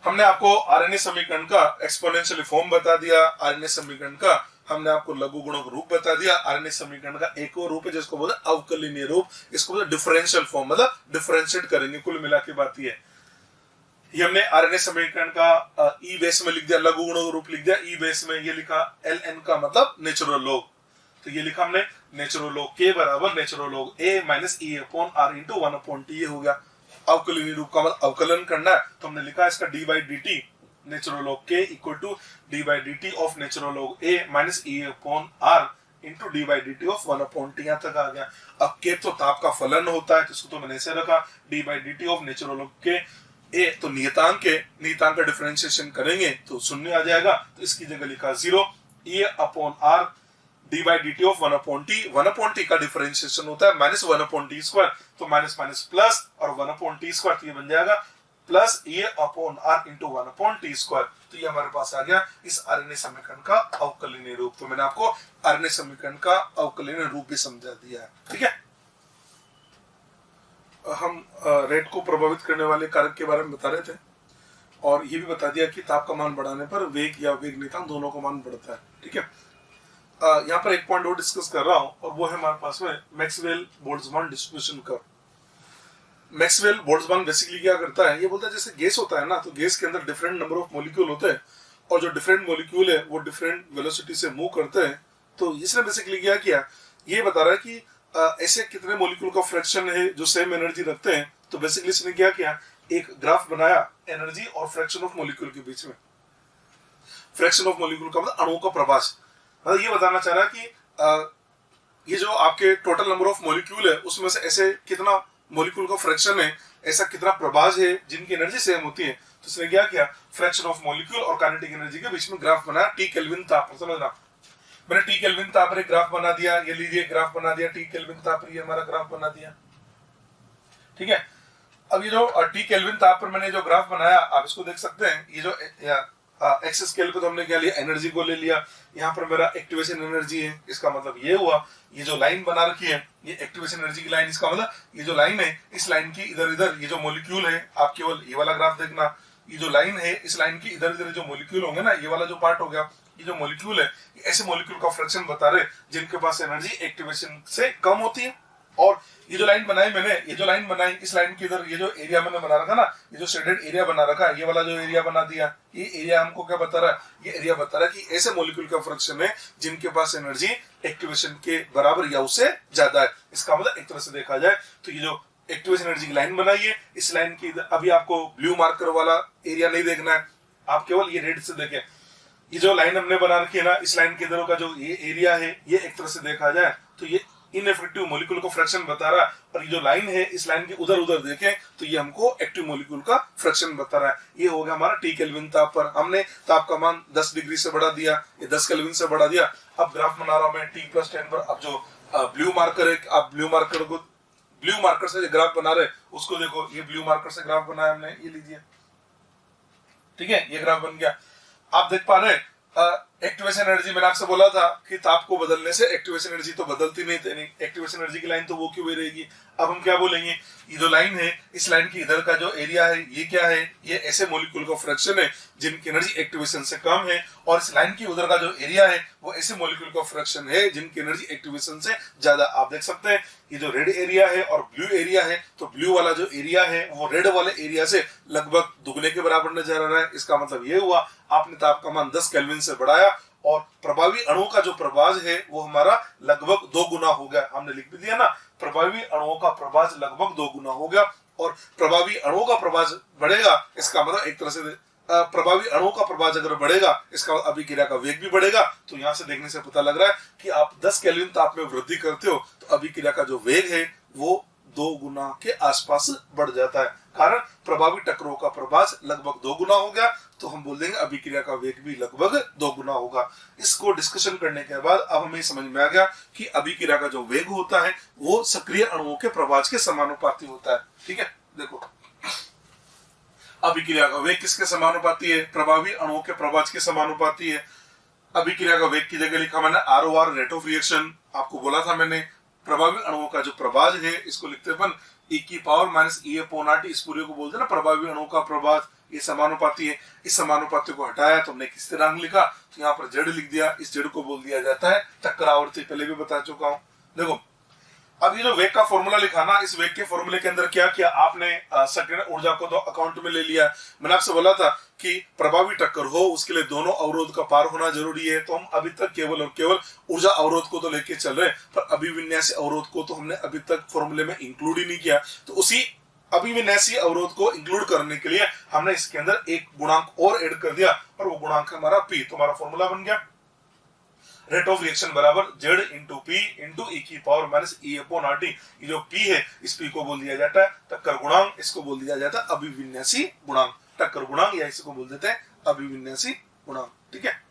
हमने आपको आरएनए समीकरण का एक्सपोनेंशियल फॉर्म बता दिया, आरएनए समीकरण का हमने आपको लघु गुणक रूप बता दिया। आरएनए समीकरण का एक और रूप है जिसको बोलते हैं अवकलनीय रूप, इसको बोलते हैं डिफरेंशियल फॉर्म, मतलब डिफरेंशिएट करेंगे। कुल मिला के बात ये ये हमने आरएनए समीकरण का ई बेस में लिख दिया, लघु गुणक रूप लिख दिया ई बेस में, ये लिखा ln का मतलब नेचुरल लॉग, तो ये लिखा हमने नेचुरल लॉग k बराबर natural log a minus e upon r into 1 upon t, ये हो गया। अवकलनीय रूप का मतलब अवकलन करना है, तो हमने लिखा इसका d by d t natural log k equal to d by d t of natural log a minus e upon r into d by d t of 1 upon t, यहाँ तक आ गया। अब k तो ताप का फलन होता है, तो इसको तो मैंने ऐसे रखा d by d t of natural log k a, तो नियतांक का डिफरेंशिएशन करेंगे तो शून्य आ जाएगा, तो इसकी जगह लिखा 0 e upon r d by d t of 1 upon t। 1 upon t का डिफरेंशिएशन होता है माइनस 1 अपॉन टी स्क्वायर, तो माइनस माइनस प्लस और 1 अपॉन टी स्क्वायर, तो ये बन जाएगा plus e upon r into 1 upon T square. तो ये हमारे पास आ गया इस आरएनए समीकरण का अवकलनीय रूप। तो मैंने आपको आरएनए समीकरण का अवकलनीय रूप भी समझा दिया है। ठीक है, हम रेट को प्रभावित करने वाले कारक के बारे में बता रहे थे और ये भी बता दिया कि ताप का मान बढ़ाने पर वेग या वेग नियतांक दोनों का मान बढ़ता है। ठीक है, यहाँ पर एक पॉइंट और डिस्कस कर रहा हूं और वो है हमारे पास में Maxwell Boltzmann distribution curve. Maxwell Boltzmann basically क्या करता है, ये बोलता है जैसे गैस होता है ना, तो गैस के अंदर डिफरेंट नंबर ऑफ मॉलिक्यूल होते हैं और जो डिफरेंट मॉलिक्यूल है वो डिफरेंट वेलोसिटी से मूव करते हैं। तो इसने बेसिकली क्या किया, ये बता रहा है कि ऐसे कितने मॉलिक्यूल का फ्रैक्शन है जो सेम एनर्जी रखते हैं। तो बेसिकली इसने क्या किया, एक ग्राफ बनाया एनर्जी और फ्रैक्शन ऑफ मॉलिक्यूल के बीच में। फ्रैक्शन ऑफ मॉलिक्यूल का मतलब अणुओं का प्रभास, मतलब ये बताना चाह रहा है कि ये जो आपके टोटल नंबर ऑफ मॉलिक्यूल है उसमें से ऐसे कितना मॉलिक्यूल का फ्रैक्शन है, ऐसा कितना प्रभास है जिनकी एनर्जी सेम होती है। तो इसने क्या किया, फ्रैक्शन ऑफ मॉलिक्यूल और काइनेटिक एनर्जी के बीच में ग्राफ बनाया टी केल्विन ताप पर। समझना, मैंने टी केल्विन ताप पर एक ग्राफ बना दिया, ये लीजिए ग्राफ बना दिया टी केल्विन ताप पर, ये हमारा ग्राफ बना दिया। ठीक है, अब ये जो टी केल्विन ताप पर मैंने जो ग्राफ बनाया, आप इसको देख सकते हैं। ये जो एक्स स्केल पे तो हमने क्या लिया, एनर्जी को ले लिया। यहाँ पर मेरा एक्टिवेशन एनर्जी है, इसका मतलब ये हुआ, ये जो लाइन बना रखी है ये एक्टिवेशन एनर्जी की लाइन, इसका मतलब ये जो लाइन है, इस लाइन की इधर इधर ये जो मॉलिक्यूल है, आप केवल ये वाला ग्राफ देखना, ये जो लाइन है इस लाइन की इधर इधर जो मॉलिक्यूल होंगे ना, ये वाला जो पार्ट हो गया, ये जो मॉलिक्यूल है, ऐसे मॉलिक्यूल का फ्रैक्शन बता रहे जिनके पास एनर्जी एक्टिवेशन से कम होती है। और ये जो लाइन बनाई मैंने, ये जो लाइन बनाई, इस लाइन के इधर ये जो एरिया मैंने बना रखा ना, ये जो शेडेड एरिया बना रखा, ये वाला जो एरिया बना दिया, ये एरिया हमको क्या बता रहा है, ये एरिया बता रहा है कि ऐसे मॉलिक्यूल का फ्रैक्शन है जिनके पास एनर्जी एक्टिवेशन के बराबर या उससे ज्यादा है। इसका मतलब एक तरह से देखा जाए तो ये जो एक्टिवेशन एनर्जी की लाइन बनाई है, इस लाइन की अभी आपको ब्लू मार्कर वाला एरिया नहीं देखना है, आप केवल ये रेड से देखें। ये जो लाइन हमने बना रखी है ना, इस लाइन के इधर का जो ये एरिया है, ये एक तरह से देखा जाए तो ये इनएफेक्टिव मॉलिक्यूल को फ्रैक्शन बता रहा है, और ये जो लाइन है इस लाइन के उधर उधर देखें तो ये हमको एक्टिव मॉलिक्यूल का फ्रैक्शन बता रहा है। ये हो गया हमारा टी केल्विन ताप पर। हमने ताप का मान 10 डिग्री से बढ़ा दिया, ये 10 केल्विन से बढ़ा दिया। अब ग्राफ बना रहा हूं मैं T+10 पर। अब जो ब्लू मार्कर है, आप ब्लू मार्कर से ग्राफ बना रहे उसको देखो, ये ब्लू मार्कर से ग्राफ बनाया हमने, ये लीजिए। ठीक है, ये ग्राफ बन गया। आप देख पा रहे एक्टिवेशन एनर्जी, मैंने आपसे बोला था कि ताप को बदलने से एक्टिवेशन एनर्जी तो बदलती नहीं, एक्टिवेशन एनर्जी की लाइन तो वो क्यों रहेगी। अब हम क्या बोलेंगे, ये जो लाइन है इस लाइन की इधर का जो एरिया है ये क्या है, ये ऐसे मॉलिक्यूल का फ्रैक्शन है जिनकी एनर्जी एक्टिवेशन से कम है, और इस लाइन की उधर का जो एरिया है वो ऐसे मॉलिक्यूल का फ्रैक्शन है जिनकी एनर्जी एक्टिवेशन से ज्यादा। आप देख सकते हैं ये जो रेड एरिया है और ब्लू एरिया है, तो ब्लू वाला जो एरिया है वो रेड वाले एरिया से लगभग दुगने के बराबर नजर आ रहा है। इसका मतलब ये हुआ आपने ताप का मान 10 केल्विन से बढ़ाया और प्रभावी अणु का जो प्रभाज है वो हमारा लगभग 2 गुना हो गया। हमने लिख भी दिया ना, प्रभावी अणुओं का प्रभाज लगभग 2 गुना हो गया। और प्रभावी अणुओं का प्रभाज बढ़ेगा, इसका मतलब एक तरह से प्रभावी अणुओं का प्रभाज अगर बढ़ेगा इसका अभिक्रिया का वेग भी बढ़ेगा। तो यहाँ से देखने से पता लग रहा है कि आप 10 केल्विन ताप में वृद्धि करते हो तो अभिक्रिया का जो वेग है वो 2 गुना के आसपास बढ़ जाता है। कारण प्रभावी टक्करों का प्रभाज लगभग 2 गुना हो गया, तो हम बोल देंगे अभिक्रिया का वेग भी लगभग 2 गुना होगा। इसको डिस्कशन करने के बाद अब हमें समझ में आ गया कि अभिक्रिया का जो वेग होता है वो सक्रिय अणुओं के प्रभाज के समानुपाती होता है। ठीक है, देखो अभिक्रिया का वेग किसके समानुपाती है, प्रभावी अणुओं के प्रभाज के समानुपाती है। अभिक्रिया का वेग की जगह लिखा मैंने ROR, रेट ऑफ रिएक्शन। आपको बोला था मैंने प्रभावी अणुओं का जो प्रभाज है इसको लिखते अपन e⁻⁸ इस पूरे को बोलते हैं ना प्रभावी अणुओं का प्रभाज, ये समानुपाती है। इस समानुपाती को हटाया तो हमने किस स्थिरांक लिखा, तो यहाँ पर जेड लिख दिया। इस जेड को बोल दिया जाता है टक्कर आवृत्ति, पहले भी बता चुका हूँ। देखो अब ये जो वेग का फॉर्मूला लिखा ना, इस वेग के फॉर्मूले के अंदर क्या किया आपने, सक्रिय ऊर्जा को तो अकाउंट में ले लिया। मैंने आपसे बोला था कि प्रभावी टक्कर हो उसके लिए दोनों अवरोध का पार होना जरूरी है, तो हम अभी तक केवल और केवल ऊर्जा अवरोध को तो लेके चल रहे, पर अभिविन्यासी अवरोध को तो हमने अभी तक फॉर्मूले में इंक्लूड ही नहीं किया। तो उसी अभिविन्यासी अवरोध को इंक्लूड करने के लिए हमने इसके अंदर एक गुणांक और ऐड कर दिया, और वो गुणांक हमारा पी। तो हमारा फॉर्मूला बन गया रेट ऑफ रिएक्शन बराबर Z into P into e⁻⁸ ये जो पी है इस पी को बोल दिया जाता है टक्कर गुणांक, इसको बोल दिया जाता है अभिविन्यासी गुणांक, टक्कर गुणांक, या इसको बोल देते हैं अभिविन्यासी गुणांक। ठीक है,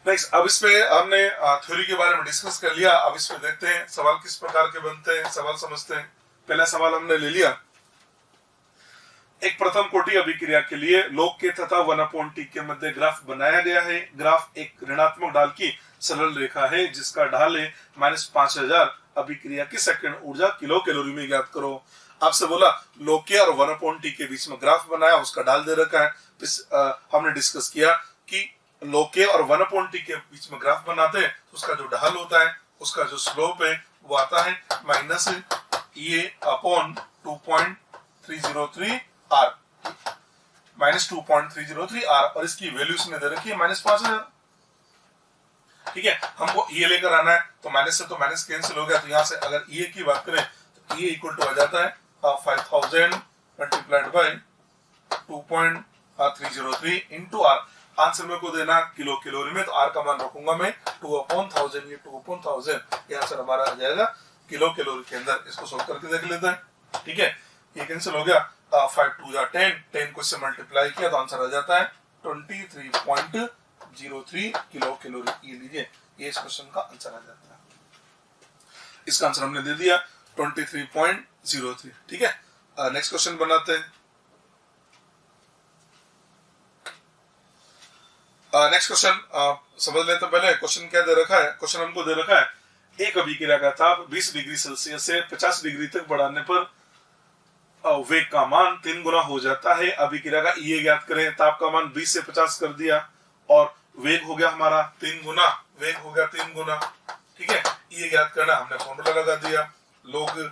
नेक्स्ट अब इस पे हमने थ्योरी के बारे में डिस्कस कर लिया। अब इस पे देखते हैं सवाल किस प्रकार के बनते हैं, सवाल समझते हैं। पहला सवाल हमने ले लिया, एक प्रथम कोटि अभिक्रिया के लिए log k तथा 1/t के मध्य ग्राफ बनाया गया है। ग्राफ एक ऋणात्मक ढाल की सरल रेखा है जिसका ढाल है -5000। अभिक्रिया की सेकंड ऊर्जा किलो कैलोरी में ज्ञात करो। आपसे बोला log k और 1/t के बीच में ग्राफ बनाया, उसका ढाल दे रखा है। हमने डिस्कस किया कि log k और 1/t के बीच में ग्राफ बनाते हैं तो उसका जो ढाल होता है, उसका जो स्लोप है वो आता है -2.303 R, -2.303 R, और इसकी वैल्यू इसने दे रखी है -5000। ठीक है, हमको ये लेकर आना है, तो माइनस से तो माइनस कैंसिल हो गया, तो यहाँ से अगर ये की बात करें तो ये इक्वल टू आ जाता है 5000 multiplied by 2.303 into R। Answer में को देना किलो कैलोरी में, तो R का मान रखूंगा मैं 2/1000, ये 2/1000 ये आंसर हमारा आ जाएगा किलो कैलोरी के अंदर। इसको सोल्व करके देख लेते हैं। ठीक है, ये कैंसिल हो गया, 5 2 जा 10, 10 को इससे मल्टीप्लाई किया तो आंसर आ जाता है 23.03 किलो कैलोरी। ये लीजिए, ये इस क्वेश्चन का आंसर आ जाता है। इसका आंसर हमने दे दिया 23.03। ठीक है, नेक्स्ट क्वेश्चन बनाते हैं। नेक्स्ट क्वेश्चन समझ लेते हैं। पहले क्वेश्चन क्या दे रखा है। क्वेश्चन हमको दे रखा है एक अभिक्रिया का ताप 20 डिग्री सेल्सियस से 50 डिग्री तक बढ़ाने पर वेग का मान 3 गुना हो जाता है। अभिक्रिया का ये ज्ञात करें। ताप का मान 20 से 50 कर दिया और वेग हो गया हमारा 3 गुना, वेग हो गया 3 गुना। ठीक है, ये ज्ञात करना, हमने फॉर्मूला लगा दिया, log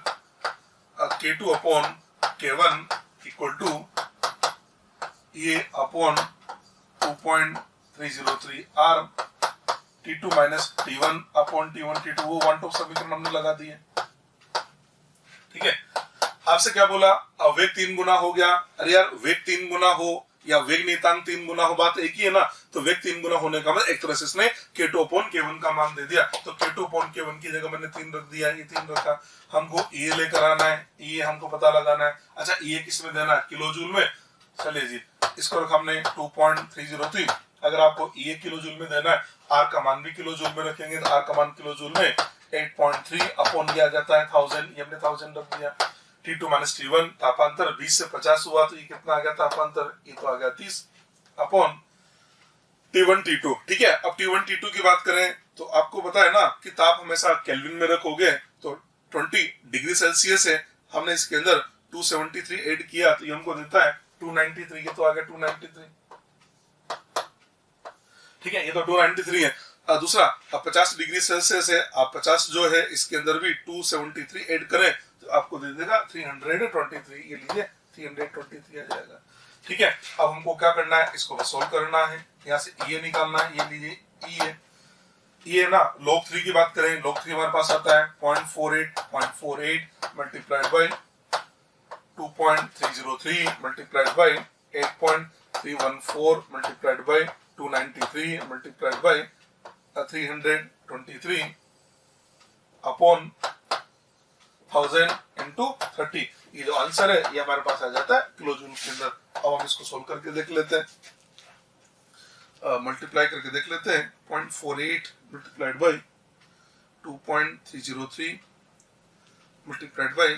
K2 upon K1 equal to ये upon 2.303 R T2 minus T1 upon T1 T2, वो वन टॉप समीकरण हमने लगा दिए। ठीक है, आपसे क्या बोला, वेग 3 गुना हो गया। अरे यार, वेग 3 गुना हो या वेग नियतांक 3 गुना हो, बात एक ही है ना। तो वेग 3 गुना होने का मतलब एक तरह से इसने K2 अपॉन K1 का मान दे दिया। तो K2 अपॉन K1 की जगह मैंने 3 रख दिया, ये 3 रखा। हमको ये लेकर आना है, ये हमको पता लगाना है। अच्छा, ये किस में देना है, किलो जूल में। चलिए जी, इसको रखा हमने 2.303। अगर आपको ये किलो जूल में देना है, आर का मान भी किलो जूल में रखेंगे तो आर का मान किलो जूल में 8.3 अपॉन दिया जाता है 1000, ये हमने 1000 रख दिया। T2 माइनस T1 तापांतर 20 से 50 हुआ तो ये कितना आ गया तापांतर, ये तो आ गया 30 अपॉन T1 T2। ठीक है, अब T1 T2 की बात करें तो आपको पता है ना कि ताप हमेशा केल्विन में रखोगे तो 20 डिग्री सेल्सियस है। हमने इसके अंदर 273 ऐड किया तो ये हमको देता है 293, ये तो आ गया 293। ठीक है, ये तो 293 है। दूसरा, अब 50 डिग्री सेल्सियस है, आप 50 जो है इसके अंदर भी 273 ऐड करें तो आपको दे देगा 323। ये लीजिए 323 आ जाएगा। ठीक है, अब हमको क्या करना है, इसको सोल्व करना है। यहाँ से ये निकालना है, ये लीजिए ये ना log 3 की बात करें, log 3 हमारे पास आता है 0.48 multiplied by 2.303 multiplied by 8.314 multiplied by 293 multiplied by 323 upon 1000 into 30। ये जो आंसर है ये हमारे पास आ जाता है किलो जूल के अंदर। अब हम इसको सोल्व करके देख लेते हैं, मल्टीप्लाई करके देख लेते हैं। 0.48 multiplied by 2.303 multiplied by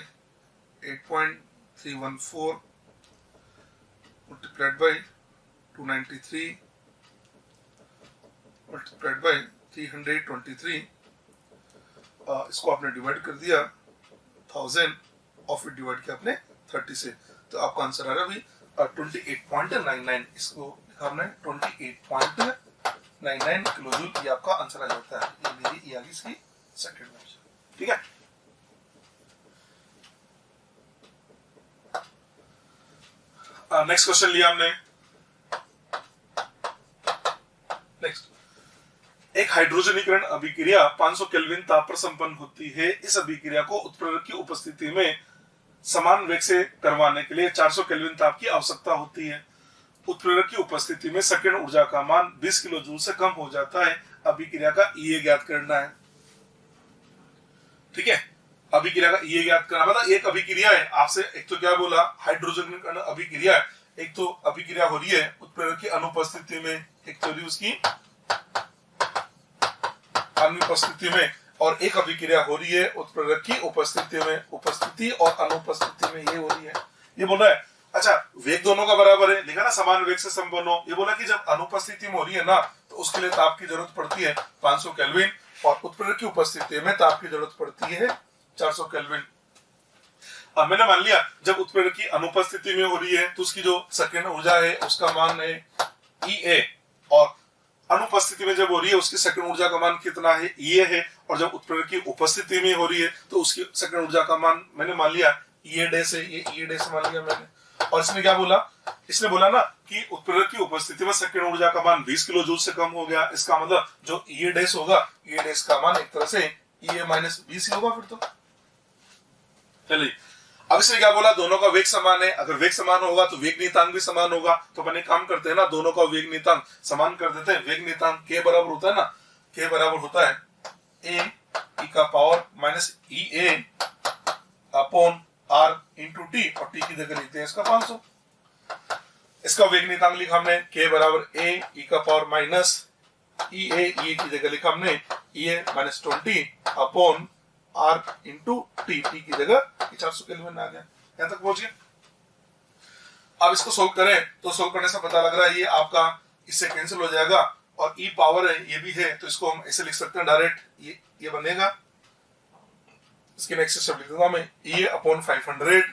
8.314 multiplied by 293 multiplied by 323। इसको आपने डिवाइड कर दिया 1000 और फिर डिवाइड किया आपने 30 से, तो आपका आंसर आ रहा है 28.99। इसको लिखा हमने 28.99 किलो जूल, ये आपका आंसर आ जाता है। ये लीजिए, ये आ गई इसकी सेकंड ऑप्शन। ठीक है, नेक्स्ट क्वेश्चन लिया हमने। नेक्स्ट, एक हाइड्रोजनीकरण अभिक्रिया 500 केल्विन ताप पर संपन्न होती है। इस अभिक्रिया को उत्प्रेरक की उपस्थिति में समान वेग से करवाने के लिए 400 केल्विन ताप की आवश्यकता होती है। उत्प्रेरक की उपस्थिति में सेकंड ऊर्जा का मान 20 किलो जूल से कम हो जाता है। अभिक्रिया का ये ज्ञात करना है। ठीक है, अभिक्रिया का ये ज्ञात करना मतलब एक अभिक्रिया है, आपसे एक तो क्या बोला, हाइड्रोजनीकरण अभिक्रिया है। एक तो अभिक्रिया हो रही है उत्प्रेरक की अनुपस्थिति में, एक तो उसकी अनुपस्थिति में, और एक अभिक्रिया हो रही है उत्प्रेरक की उपस्थिति में। उपस्थिति और अनुपस्थिति में ये हो रही है। ये बोला है, अच्छा वेग दोनों का बराबर है, लिखा ना समान वेग से संपन्न हो। ये बोला कि जब अनुपस्थिति में हो रही है ना तो उसके लिए ताप की जरूरत पड़ती है 500 केल्विन और उत्प्रेरक की उपस्थिति में ताप की जरूरत पड़ती है 400 केल्विन। अब मैंने मान लिया जब उत्प्रेरक की अनुपस्थिति में हो रही है तो उसकी जो सेकंड ऊर्जा है उसका मान है EA, और अनुपस्थिति में जब हो रही है उसकी सेकंड ऊर्जा का मान कितना है, ये है। और जब उत्प्रेरक की उपस्थिति में हो रही है तो उसकी सेकंड ऊर्जा का मान मैंने मान लिया ये डैश है, ये डैश मान लिया मैंने। और इसने क्या बोला, इसने बोला ना कि उत्प्रेरक की उपस्थिति में सेकंड ऊर्जा का मान 20 किलो जूल से कम हो गया। इसका मतलब जो ये डैश होगा, ये डैश का मान एक तरह से ये माइनस 20 होगा फिर तो। चलिए, अब इसने क्या बोला, दोनों का वेग समान है। अगर वेग समान होगा तो वेग नियतांक भी समान होगा। तो अपने काम करते हैं ना, दोनों का वेग नियतांक समान कर देते हैं। वेग नियतांक के बराबर होता है ना, के बराबर होता है a e का power minus EA upon r into T, और टी की जगह लिखते हैं इसका 500। इसका वेग नियतांक लिखा हमने k बराबर a e का power minus E A, E की जगह लिखा हमने E A minus 20 upon r into T, T की जगह 400 केल्विन आ गया। यहां तक पहुंच गए। अब इसको सोल्व करें तो सोल्व करने से पता लग रहा है ये आपका इससे कैंसिल हो जाएगा, और ई पावर है ये भी है, तो इसको हम ऐसे लिख सकते हैं डायरेक्ट, ये बनेगा। इसके नेक्स्ट स्टेप लिख दूंगा मैं, ई अपॉन 500,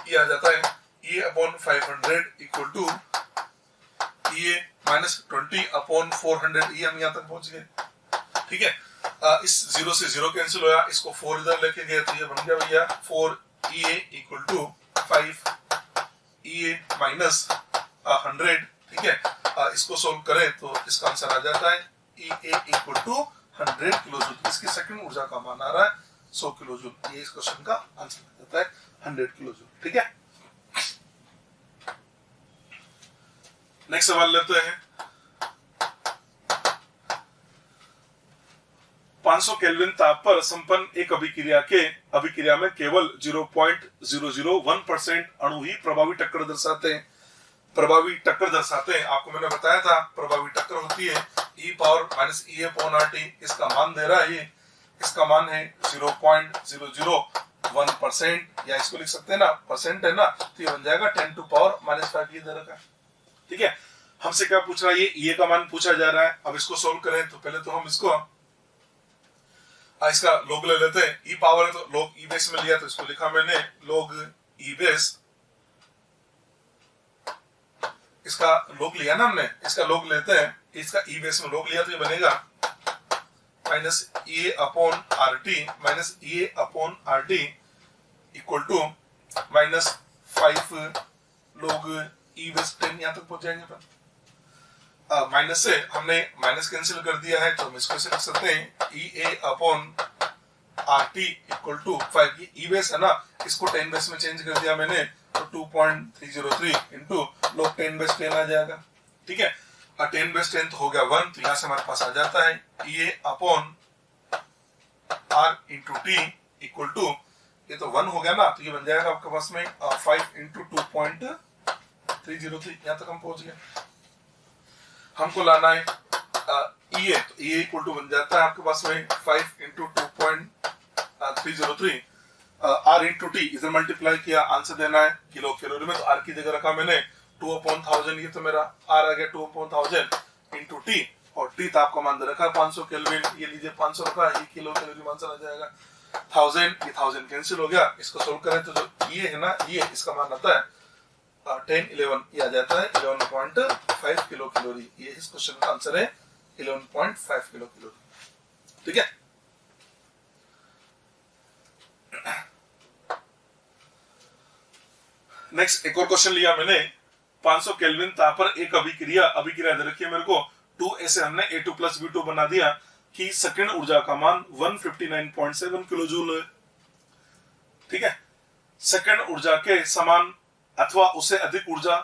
ये आ जाता है e upon 500 equal to e minus 20 upon 400, ये हम यहाँ तक पहुंच गए। ठीक है, इस 0 से 0 कैंसिल होया, इसको 4 इधर लेके गए तो ये बन गया भैया 4 e equal to 5 e minus 100। ठीक है, इसको सोल्व करें तो इसका आंसर आ जाता है e equal to 100 kilo joule. इसकी सेकंड ऊर्जा का मान आ रहा है 100 किलो जूल। ये इस क्वेश्चन का आंसर आ जाता है 100 किलो जूल। ठीक है, नेक्स्ट सवाल लेते हैं। 500 केल्विन ताप पर संपन्न एक अभिक्रिया में केवल 0.001% अणु ही प्रभावी टक्कर दर्शाते हैं। आपको मैंने बताया था प्रभावी टक्कर होती है e पावर माइनस ई अपॉन आर टी। इसका मान दे रहा है ये, इसका मान है 0.001%, या इसको लिख सकते हैं ना, परसेंट है ना, तो ये बन जाएगा 10 टू पावर माइनस 5 ये दे रखा है। ठीक है, हमसे क्या पूछ रहा है, ये का मान पूछा जा रहा है। अब इसको सोल्व करें तो पहले तो हम इसको इसका लोग ले लेते हैं। ई पावर है तो लोग ई बेस में लिया, तो इसको लिखा मैंने लोग ई बेस, इसका लोग लिया ना हमने, इसका लोग लेते हैं, इसका ई बेस में लोग लिया तो ये बनेगा minus a upon are t minus a upon R T equal to minus 5 log e base 10। यहां तक पहुंच जाएंगे पर माइनस से हमने माइनस कैंसिल कर दिया है, तो हम इसको ऐसे लिख सकते हैं E A upon R T equal to 5। ये ई बेस है ना, इसको 10 बेस में चेंज कर दिया मैंने, तो 2.303 इंटू लोग 10 बेस 10 आ जाएगा। ठीक है, 10 बेस 10 तो हो गया 1, तो यहाँ से हमारे पास आ जाता है E A upon are into T equal to, ये तो 1 हो गया ना, तो ये बन जाएगा आपके पास में 5 इंटू 2.303। यहाँ तक हम पहुंच गए। हमको लाना है ई ए, तो ई इक्वल टू बन जाता है आपके पास में 5 इंटू 2.303 आर इंटू टी, इधर मल्टीप्लाई किया, आंसर देना है किलो कैलोरी में, तो आर की जगह रखा मैंने 2/1000, ये तो मेरा आर आ गया 2/1000 इंटू टी, और टी ताप का मान दे रखा है 500 केल्विन, ये लीजिए 500 रखा है, ये किलो कैलोरी में आंसर आ जाएगा 1000। ये 1000 कैंसिल हो गया, इसको सोल्व करें तो जो ये है ना, ये इसका मान आता है 10 11, ये आ जाता है 11.5 किलो कैलोरी। ये इस क्वेश्चन का आंसर है 11.5 किलो कैलोरी। ठीक है, नेक्स्ट एक और क्वेश्चन लिया मैंने। 500 केल्विन ताप पर एक अभिक्रिया दे रखी है मेरे को 2, ऐसे हमने A2 प्लस B2 बना दिया कि सेकंड ऊर्जा का मान 159.7 किलो जूल है। ठीक है, सेकंड ऊर्जा के समान अथवा उससे अधिक ऊर्जा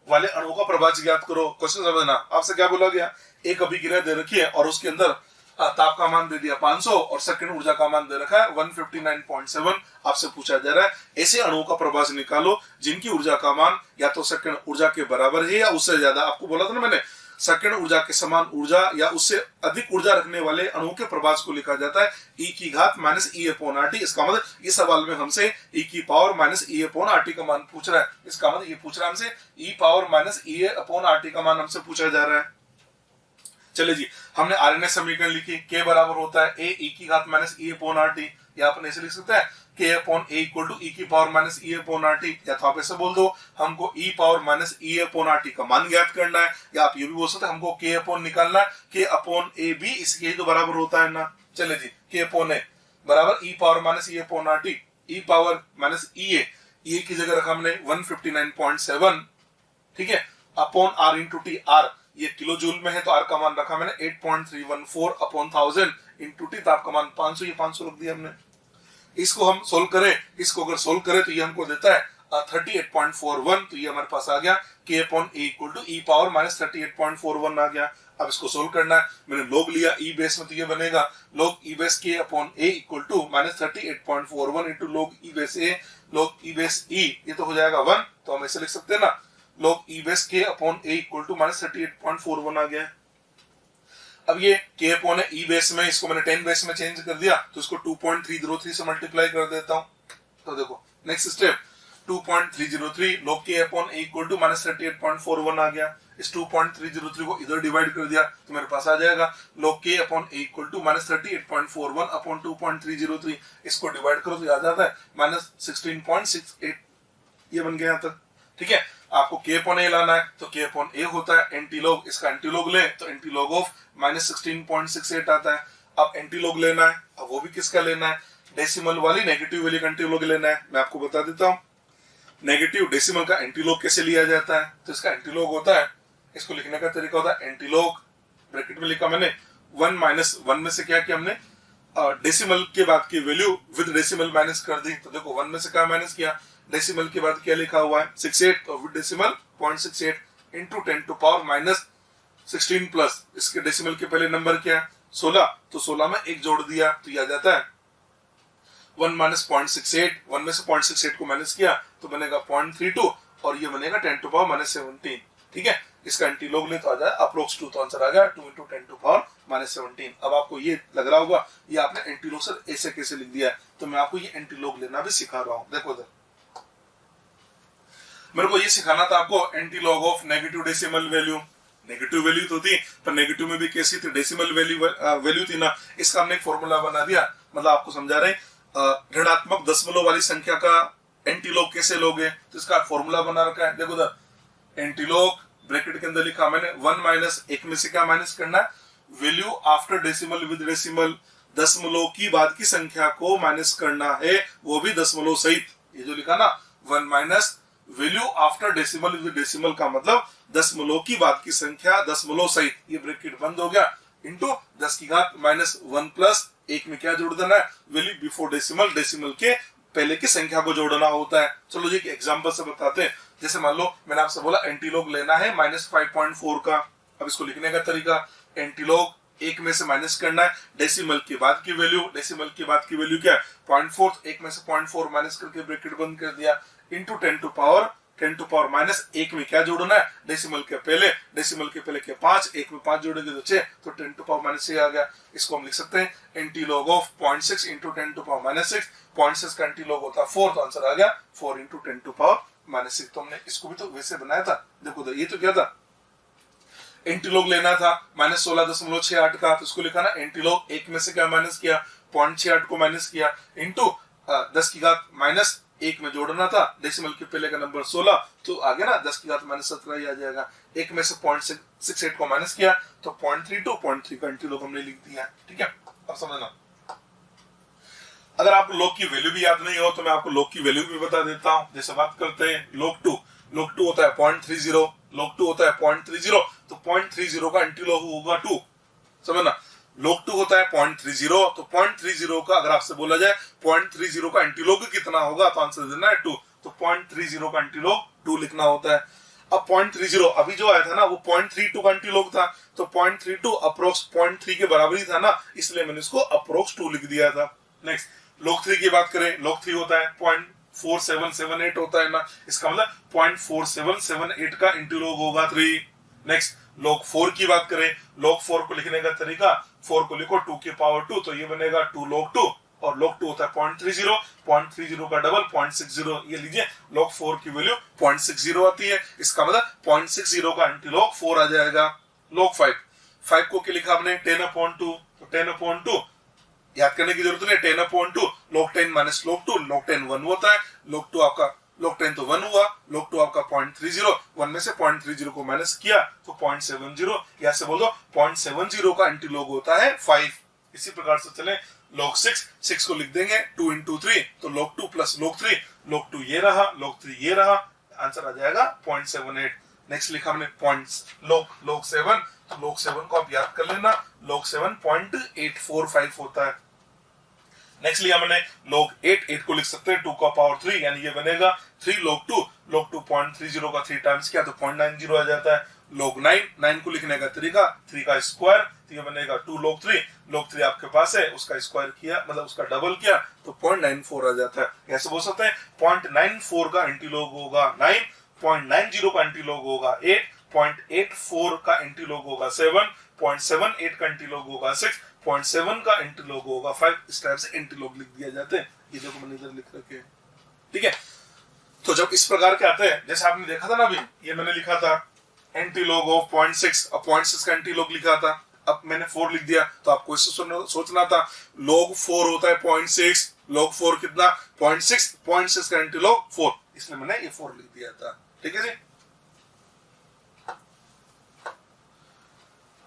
वाले अणुओं का प्रभाव ज्ञात करो। क्वेश्चन समझना, आपसे क्या बोला गया, एक अभिक्रिया दे रखी है और उसके अंदर ताप का मान दे दिया 500 और सेकंड ऊर्जा का मान दे रखा है 159.7। आपसे पूछा जा रहा है ऐसे अणुओं का प्रभाव निकालो जिनकी ऊर्जा का मान या तो सेकंड ऊर्जा के बराबर है या उससे ज्यादा। आपको बोला था ना मैंने, सेकंड ऊर्जा के समान ऊर्जा या उससे अधिक ऊर्जा रखने वाले अणुओं के प्रभाव को लिखा जाता है ई की घात माइनस ई अपॉन आर टी। इसका मतलब इस सवाल में हमसे ई की power minus E upon are T का मान पूछ रहा है। इसका मतलब ये पूछ रहा है हमसे E power minus E upon are T का मान हमसे पूछा जा रहा है। चलिए जी, हमने आरएनएस समीकरण लिखी, के बराबर होता है ए ई की घात minus E upon are T, या अपन ऐसे लिख सकते हैं k upon A equal to E की power minus E upon are T, या तो आप ऐसे बोल दो हमको E power minus E upon are T का मान ज्ञात करना है, या आप ये भी बोल सकते हैं हमको के अपॉन निकालना है, के अपॉन ए भी इसके ही तो बराबर होता है ना। चलिए जी, के अपॉन ए बराबर E power minus E upon are T, E power minus E A की जगह रखा हमने 159.7, ठीक है, upon are into T, R ये किलो जूल में है तो आर का मान रखा मैंने 8.314 अपॉन 1000 इंटू टी, ताप का मान 500, ये 500 रख दिया हमने। इसको हम सोल्व करें, इसको अगर सोल्व करें तो ये हमको देता है 38.41, तो ये हमारे पास आ गया k upon A equal to e power minus 38.41 आ गया। अब इसको सोल्व करना है, मैंने log लिया e बेस में, तो ये बनेगा log e base k upon a equal to -38.41 into log e base a log e base e, ये तो हो जाएगा 1, तो हम ऐसे लिख सकते हैं ना, log e base k upon a equal to -38.41 आ गया है। अब ये k अपॉन e बेस में, इसको मैंने 10 बेस में चेंज कर दिया, तो इसको 2.303 से मल्टीप्लाई कर देता हूँ। तो देखो next step 2.303 log k upon a equal to -38.41 आ गया। इस 2.303 को इधर डिवाइड कर दिया तो मेरे पास आ जाएगा log k upon a equal to -38.41 upon 2.303, इसको डिवाइड करो तो याद आता है -16.68, ये बन गया यहाँ तक। ठीक है, आपको k अपॉन a लाना है तो k अपॉन a होता है एंटीलॉग, इसका एंटीलॉग ले तो एंटीलॉग ऑफ -16.68 आता है। अब एंटीलॉग लेना है, अब वो भी किसका लेना है, डेसिमल वाली नेगेटिव वाली का एंटीलॉग लेना है। मैं आपको बता देता हूँ नेगेटिव डेसिमल का एंटीलॉग कैसे लिया जाता है। तो इसका एंटीलॉग होता है, इसको लिखने का तरीका होता है एंटीलॉग, ब्रैकेट में लिखा मैंने 1 माइनस 1 में से क्या किया हमने, डेसिमल के बाद की वैल्यू विद डेसिमल माइनस कर दी। तो देखो 1 में से क्या माइनस किया, डेसिमल के बाद क्या लिखा हुआ है 68, और with decimal 0.68 into 10 to power -16 plus इसके डेसिमल के पहले नंबर क्या है 16, तो 16 में 1 जोड़ दिया तो यह आ जाता है 1 माइनस 0.68, 1 में से 0.68 को माइनस किया तो बनेगा 0.32, और ये बनेगा 10 टू पावर -17। ठीक है, इसका एंटीलॉग ले तो आ जाए अप्रोक्स 2, तो आंसर आ गया 2 इंटू 10 टू पावर -17। अब आपको ये लग रहा होगा ये आपने एंटीलॉग सर ऐसे कैसे लिख दिया है, तो मैं आपको ये एंटीलॉग लेना भी सिखा रहा हूँ। देखो इधर मेरे को ये सिखाना था आपको antilog of negative decimal value. Negative value तो थी, पर नेगेटिव में भी कैसी थी, डेसिमल वैल्यू थी ना, इसका हमने एक फॉर्मूला बना दिया। मतलब आपको समझा रहे ऋणात्मक दशमलव वाली संख्या का एंटीलॉग कैसे लोगे, तो इसका फॉर्मूला बना रखा है। देखो इधर एंटीलॉग ब्रैकेट के अंदर लिखा मैंने 1 माइनस 1 में से क्या माइनस करना है, value after decimal with decimal, दशमलव की बाद की संख्या को माइनस करना है, वो भी दशमलव सहित। ये जो लिखा ना 1 minus value after decimal with decimal का मतलब दशमलव की बाद की संख्या दशमलव सहित, ये ब्रैकेट बंद हो गया, इंटू 10 की घात -1 प्लस 1 में क्या जोड़ देना है, वैल्यू बिफोर डेसिमल, डेसिमल के पहले की संख्या को जोड़ना होता है। चलो जी एक एग्जांपल से बताते हैं। जैसे मान लो मैंने आपसे बोला एंटीलॉग लेना है -5.4 का। अब इसको लिखने का तरीका, एंटीलॉग 1 में से माइनस करना है डेसिमल के बाद की वैल्यू, डेसिमल के बाद की वैल्यू क्या है 0.4, 1 में से 0.4 माइनस करके ब्रैकेट बंद कर दिया, इंटू 10 टू पावर -1 में क्या जोड़ना है, डेसिमल के पहले के 5, 1 में 5 जोड़ेंगे तो 6, तो 10 टू पावर -6 आ गया। इसको हम लिख सकते हैं antilog of 0.6 into 10 to power -6, 0.6 का एंटीलॉग होता है 4, तो आंसर आ गया 4 इंटू 10 टू पावर -6। तो हमने इसको भी तो वैसे बनाया था। देखो ये तो क्या था, एंटीलॉग लेना था -16.68 का, तो इसको लिखा ना एंटीलॉग 1 में से क्या माइनस किया 0.68 को माइनस किया, इंटू 10 की घात -1 में जोड़ना था, डेसिमल के पहले का नंबर 16, तो आ गया ना 10 की घात -17 ही आ जाएगा। 1 में से 0.68 को माइनस किया तो 0.32 का एंटीलॉग हमने लिख दिया। ठीक है, अब समझना। अगर आपको लॉग की वैल्यू भी याद नहीं हो तो मैं आपको लॉग की वैल्यू भी बता देता हूँ। जैसे बात करते हैं log 2 होता है 0.30, log 2 होता है 0.30, तो 0.30 का एंटीलॉग होगा 2, समझना। log 2 होता है 0.30, तो 0.30 का अगर आपसे बोला जाए 0.30 का एंटीलॉग कितना होगा तो आंसर देना है 2, तो 0.30 का एंटीलॉग 2 लिखना होता है। अब 0.30 अभी जो आया था ना वो 0.32 का एंटीलॉग था, तो 0.32 अप्रोक्स 0.3 के बराबर ही था ना, इसलिए मैंने इसको अप्रोक्स 2 लिख दिया था। नेक्स्ट log 3 की बात करें, log 3 होता है 0.4778 होता है ना, इसका मतलब 0.4778 का एंटीलॉग होगा 3। नेक्स्ट log 4 की बात करें, log 4 को लिखने का तरीका, 4 को लिखो 2 की पावर 2, तो ये बनेगा 2 log 2, और log 2 होता है 0.30 का डबल 0.60, ये लीजिए log 4 की वैल्यू 0.60 आती है, इसका मतलब 0.60 का एंटीलॉग 4 आ जाएगा। log 5 को क्या लिखा हमने 10/2, तो 10/2 याद करने की जरूरत नहीं, 10/2 log 10 माइनस log 2, log 10 1 होता है, log 2 आपका log 10 तो 1 हुआ, log 2 आपका 0.30, 1 में से 0.30 को माइनस किया तो 0.70, यहाँ से बोल दो 0.70 का एंटीलॉग होता है 5। इसी प्रकार से चले log 6 को लिख देंगे 2 into 3, तो log 2 प्लस log 3, log 2 ये रहा, log 3 ये रहा, आंसर आ जाएगा 0.78। नेक्स्ट लिखा हमने log 7, तो log 7 को आप याद कर लेना, log 7 0.845 होता है। नेक्स्ट लिया मैंने log 8 को लिख सकते हैं 2 का पावर 3, यानी ये बनेगा 3 log 2, log 2 0.30 का 3 टाइम्स किया तो 0.90 आ जाता है। log 9, 9 को लिखने का तरीका 3 का स्क्वायर, तो ये बनेगा 2 log 3, log 3 आपके पास है, उसका स्क्वायर किया मतलब उसका डबल किया तो 0.94 आ जाता है। ऐसे बोल सकते हैं 0.94 का एंटीलॉग होगा 9, 0.90 का एंटीलॉग होगा 8, 0.84 का एंटीलॉग होगा 7, 0.78 का एंटीलॉग होगा 6, 0.7 का एंटीलॉग होगा 5। इस टाइप से एंटीलॉग लिख दिया जाते हैं। ये देखो मैंने इधर लिख रखे हैं, ठीक है। तो जब इस प्रकार के आते हैं, जैसे आपने देखा था ना अभी, ये मैंने लिखा था एंटीलॉग ऑफ 0.6, अब 0.6 का एंटीलॉग लिखा था, अब मैंने 4 लिख दिया। तो आपको इससे सोचना था log 4 होता है 0.6, log 4 कितना 0.6, 0.6 का एंटीलॉग 4, इसलिए मैंने ये 4 लिख दिया था, ठीक है जी।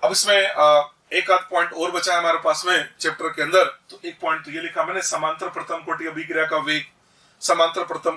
अब इसमें एक आध पॉइंट और बचा है हमारे पास में चैप्टर के अंदर। तो एक पॉइंट तो ये लिखा मैंने, समांतर प्रथम कोटि अभिक्रिया का वेग। समांतर प्रथम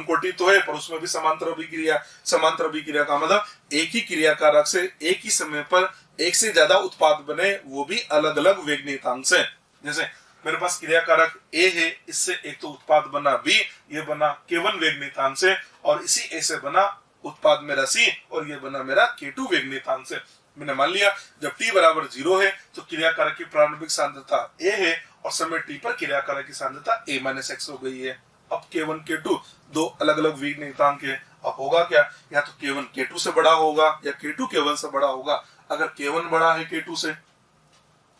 कोटि तो है, पर उसमें भी समांतर अभिक्रिया। समांतर अभिक्रिया का मतलब एक ही क्रियाकारक से एक ही समय पर एक से ज्यादा उत्पाद बने, वो भी अलग अलग वेग नियतांक से। जैसे मेरे पास क्रियाकारक ए है, इससे एक तो उत्पाद बना बी, ये बना K1 वेग नियतांक से, और इसी ए से बना उत्पाद मेरा सी, और ये बना मेरा K2 वेग नियतांक से। मैंने मान लिया जब t बराबर 0 है तो क्रियाकारक की प्रारंभिक सांद्रता a है, और समय t पर क्रियाकारक की सांद्रता a-x हो गई है। अब K1 K2 दो अलग अलग वेग नियतांक है। अब होगा क्या, या तो K1 K2 से बड़ा होगा या K2 K1 से बड़ा होगा। अगर K1 बड़ा है K2 से,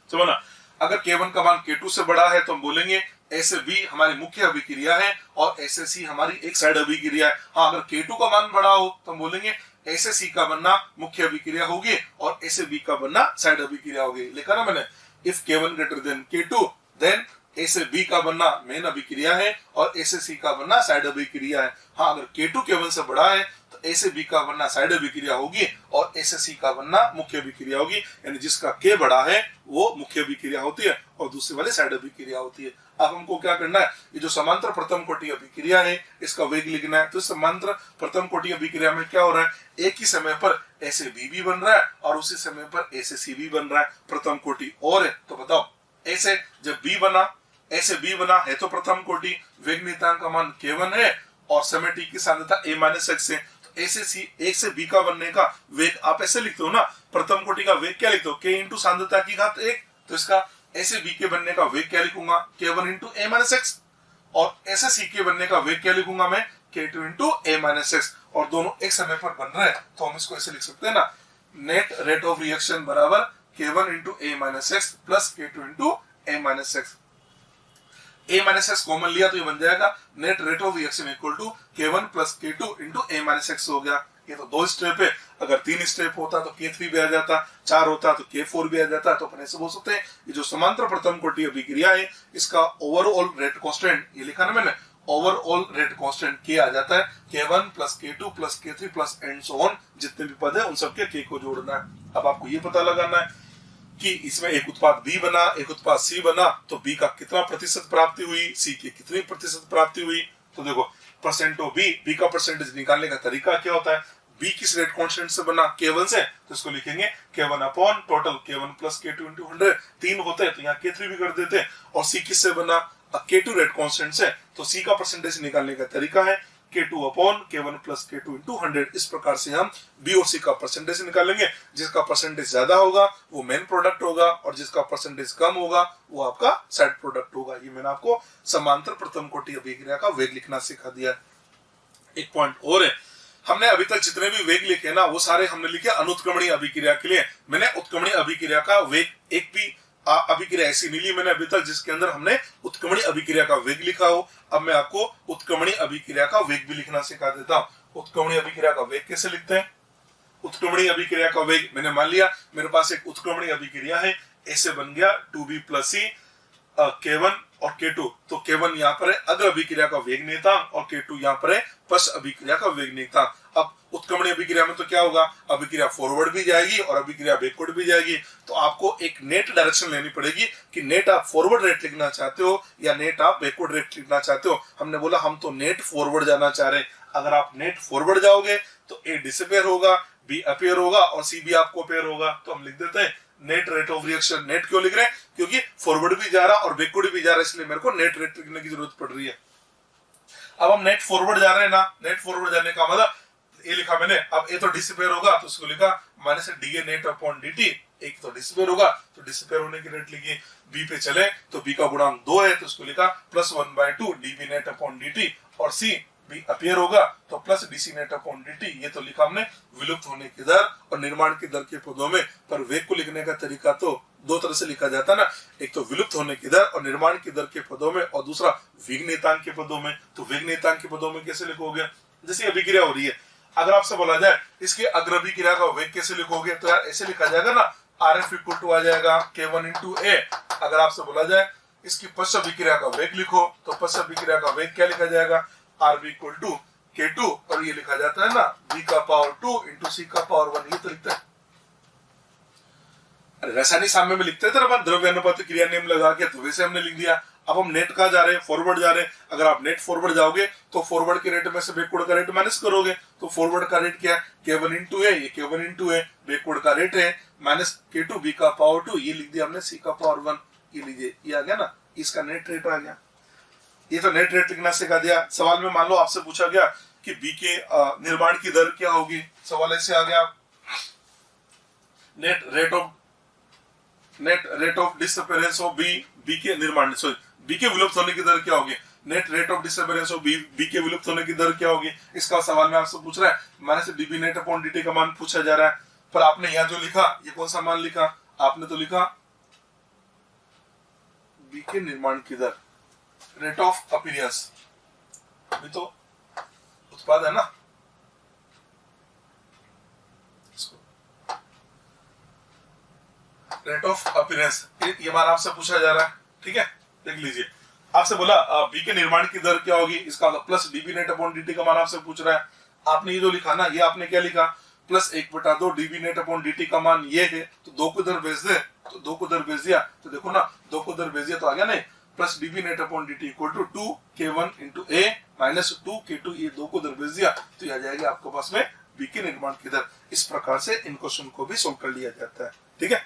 समझना, अगर K1 का मान K2 से बड़ा है तो हम बोलेंगे ऐसे B हमारी मुख्य अभिक्रिया है और ऐसे C हमारी एक साइड अभिक्रिया है। हाँ, अगर K2 का मान बड़ा हो तो हम बोलेंगे ऐसे C का बनना मुख्य अभिक्रिया होगी और ऐसे B का बनना साइड अभिक्रिया होगी। लिखा ना मैंने, if K1 greater than K2 then ऐसे B का बनना मेन अभिक्रिया है और ऐसे C का बनना साइड अभिक्रिया है। हाँ, अगर K2 K1 से बड़ा है तो ऐसे B का बनना साइड अभिक्रिया होगी और ऐसे C का बनना मुख्य अभिक्रिया होगी। यानी जिसका K बड़ा है वो मुख्य अभिक्रिया होती है और दूसरी वाली साइड अभिक्रिया होती है। अब हमको क्या करना है, ये जो समांतर प्रथम कोटि अभिक्रिया है इसका वेग लिखना है। तो समांतर प्रथम कोटि अभिक्रिया में क्या हो रहा है, एक ही समय पर ऐसे B भी बन रहा है और उसी समय पर ऐसे C भी बन रहा है, प्रथम कोटि। और है तो बताओ, ऐसे जब B बना, ऐसे B बना है तो प्रथम कोटि, वेग नियतांक का मान K1 है और समय t की सांद्रता a-x है। तो ऐसे C एक से B का बनने का वेग आप ऐसे लिखते हो ना, प्रथम कोटि का वेग क्या लिखते हो, K इंटू सांद्रता की घात 1। तो इसका ऐसे B के बनने का वेग क्या लिखूंगा, K1 इंटू a-x, और ऐसे C के बनने का वेग क्या लिखूंगा मैं, K2 इंटू a-x। और दोनों एक समय पर बन रहे हैं तो हम इसको ऐसे लिख सकते हैं ना, नेट रेट ऑफ रिएक्शन बराबर K1 into a-x plus K2 into a-x। a-x common लिया तो ये बन जाएगा net rate of reaction equal to K1 plus K2 into a-x हो गया। ये तो 2 स्टेप है, अगर 3 स्टेप होता तो K3 भी आ जाता, 4 होता तो K4 भी आ जाता। तो अपन ऐसे बोल सकते हैं ये जो समांतर प्रथम कोटि अभिक्रिया है इसका ओवरऑल रेट कांस्टेंट, ये लिखा ना मैंने, ओवरऑल रेट कांस्टेंट K आ जाता है, K1 plus K2 plus K3 plus and so on, जितने भी पद है उन सबके K को जोड़ना है। अब आपको ये पता लगाना है कि इसमें एक उत्पाद B बना, एक उत्पाद C बना, तो B का कितना प्रतिशत प्राप्ति हुई, C की कितनी प्रतिशत प्राप्ति हुई। तो देखो परसेंट ऑफ B का परसेंटेज निकालने का तरीका क्या होता है, B किस रेट कांस्टेंट से बना, K1 से, तो इसको लिखेंगे K1 upon total K1 plus K2 into 100, 3 होते हैं तो यहाँ K3 भी कर देते हैं। और C किस से बना, K2 रेट कांस्टेंट से, तो C का परसेंटेज निकालने का तरीका है K2 upon K1 plus K2 into 100। इस प्रकार से हम B और C का परसेंटेज निकालेंगे। जिसका परसेंटेज ज्यादा होगा वो मेन प्रोडक्ट होगा और जिसका परसेंटेज कम होगा वो आपका साइड प्रोडक्ट होगा। ये मैंने आपको समांतर प्रथम कोटि अभिक्रिया का वेग लिखना सिखा दिया। एक पॉइंट और है, हमने अभी तक जितने भी वेग लिखे ना वो सारे हमने लिखे अनुत्क्रमणीय अभिक्रिया के लिए। मैंने उत्क्रमणीय अभिक्रिया का वेग एक भी अभिक्रिया ऐसी मिली मैंने अभी तक जिसके अंदर हमने उत्क्रमणीय अभिक्रिया का वेग लिखा हो। अब मैं आपको उत्क्रमणीय अभिक्रिया का वेग भी लिखना सिखा देता हूँ। उत्क्रमणीय अभिक्रिया का वेग कैसे लिखते हैं, उत्क्रमणीय अभिक्रिया का वेग मैंने मान लिया मेरे पास एक उत्क्रमणीय अभिक्रिया है, ऐसे बन गया 2B प्लस C K1 और K2। तो K1 यहाँ पर है अग्र अभिक्रिया का वेग नियतांक और K2 यहाँ पर है पश्च अभिक्रिया का वेग नियतांक। अब उत्क्रमणीय अभिक्रिया में तो क्या होगा, अभिक्रिया फॉरवर्ड भी जाएगी और अभिक्रिया बैकवर्ड भी जाएगी। तो आपको एक नेट डायरेक्शन लेनी पड़ेगी कि नेट आप फॉरवर्ड रेट लिखना चाहते हो या नेट आप बैकवर्ड रेट लिखना चाहते हो। हमने बोला हम तो नेट फॉरवर्ड जाना चाह रहे हैं। अगर आप नेट फॉरवर्ड जाओगे तो A डिसअपियर होगा, B अपीयर होगा और C भी आपको अपीयर होगा। तो हम लिख देते हैं net rate of reaction. Net क्यों लिख रहे हैं, क्योंकि फॉरवर्ड भी जा रहा और बैकवर्ड भी जा रहा है, इसलिए मेरे को नेट रेट लिखने की जरूरत पड़ रही है। अब हम नेट फॉरवर्ड जा रहे हैं ना, नेट फॉरवर्ड जाने का मतलब ये लिखा मैंने। अब ए तो डिसिपेयर होगा तो उसको लिखा minus D A net upon D T. एक तो डिसिपेयर होगा तो डिसिपेयर होने की रेट लिखी। बी पे चले तो बी का गुणांक 2 है तो उसको लिखा plus 1/2 D B net upon D T. और सी बी अपीयर होगा तो plus D C net upon D T. ये तो लिखा हमने विलुप्त होने की दर और निर्माण की दर के पदों में। पर वेग को लिखने का तरीका तो दो तरह से लिखा जाता है ना, एक तो विलुप्त होने की दर और निर्माण की दर के पदों में, और दूसरा वेग नियतांक के पदों में। तो वेग नियतांक के पदों में कैसे लिखोगे? जैसे अभिक्रिया हो रही है, अगर आपसे बोला जाए इसके अग्रभिक्रिया का वेग कैसे लिखोगे, तो यार ऐसे लिखा जाएगा ना, RF इक्वल टू आ जाएगा K1 इंटू A। अगर आपसे बोला जाए इसकी पश्च अभिक्रिया का वेग लिखो, तो पश्च अभिक्रिया का वेग क्या लिखा जाएगा? RB इक्वल टू K2, और ये लिखा जाता है ना B का पावर 2 इंटू C का पावर 1। ये तो लिखता है, अरे रासायनिक साम्य में लिखते थे ना द्रव्यानुपात क्रिया नियम लगा के, तो वैसे हमने लिख दिया। अब हम नेट का जा रहे हैं, फॉरवर्ड जा रहे हैं। अगर आप नेट फॉरवर्ड जाओगे तो फॉरवर्ड के रेट में से बैकवर्ड का रेट माइनस करोगे, तो फॉरवर्ड का रेट क्या है? K1 into A। ये K1 इंटू A बैकवर्ड का रेट है, माइनस K2 B का पावर 2, ये लिख दिया हमने C का पावर 1। ये लीजिए, ये आ गया ना, इसका नेट रेट आ गया। ये तो नेट रेट लिखना सिखा दिया। सवाल में मान लो आपसे पूछा गया कि बी के निर्माण की दर क्या होगी, सवाल ऐसे आ गया, net rate of disappearance of B के निर्माण, सॉरी बी के विलुप्त होने की दर क्या होगी? Net rate of disappearance of B के विलुप्त होने की दर क्या होगी? इसका सवाल में आपसे पूछ रहा है, minus DB net upon DT का मान पूछा जा रहा है। पर आपने यहाँ जो लिखा, ये कौन सा मान लिखा? आपने तो लिखा बी के निर्माण की दर, रेट ऑफ अपीयरेंस, अभी तो उत्पाद है ना, रेट ऑफ अपीयरेंस, ये मान आपसे पूछा जा रहा है। ठीक है, देख लीजिए, आपसे बोला बी के निर्माण की दर क्या होगी, इसका plus DB net upon DT का मान आपसे पूछ रहा है। आपने ये जो लिखा ना, ये आपने क्या लिखा? Plus 1/2 DB net upon DT का मान ये है, तो 2 को इधर भेज दे, तो 2 को इधर भेज दिया, तो देखो ना 2 को इधर भेज दिया तो आ गया नहीं, plus DB net upon DT equal to 2K1 into A minus 2K2, ये 2 को इधर भेज दिया तो ये आ जाएगा आपके पास में बी के निर्माण की दर। इस प्रकार से इन क्वेश्चन को भी सोल्व कर लिया जाता है। ठीक है।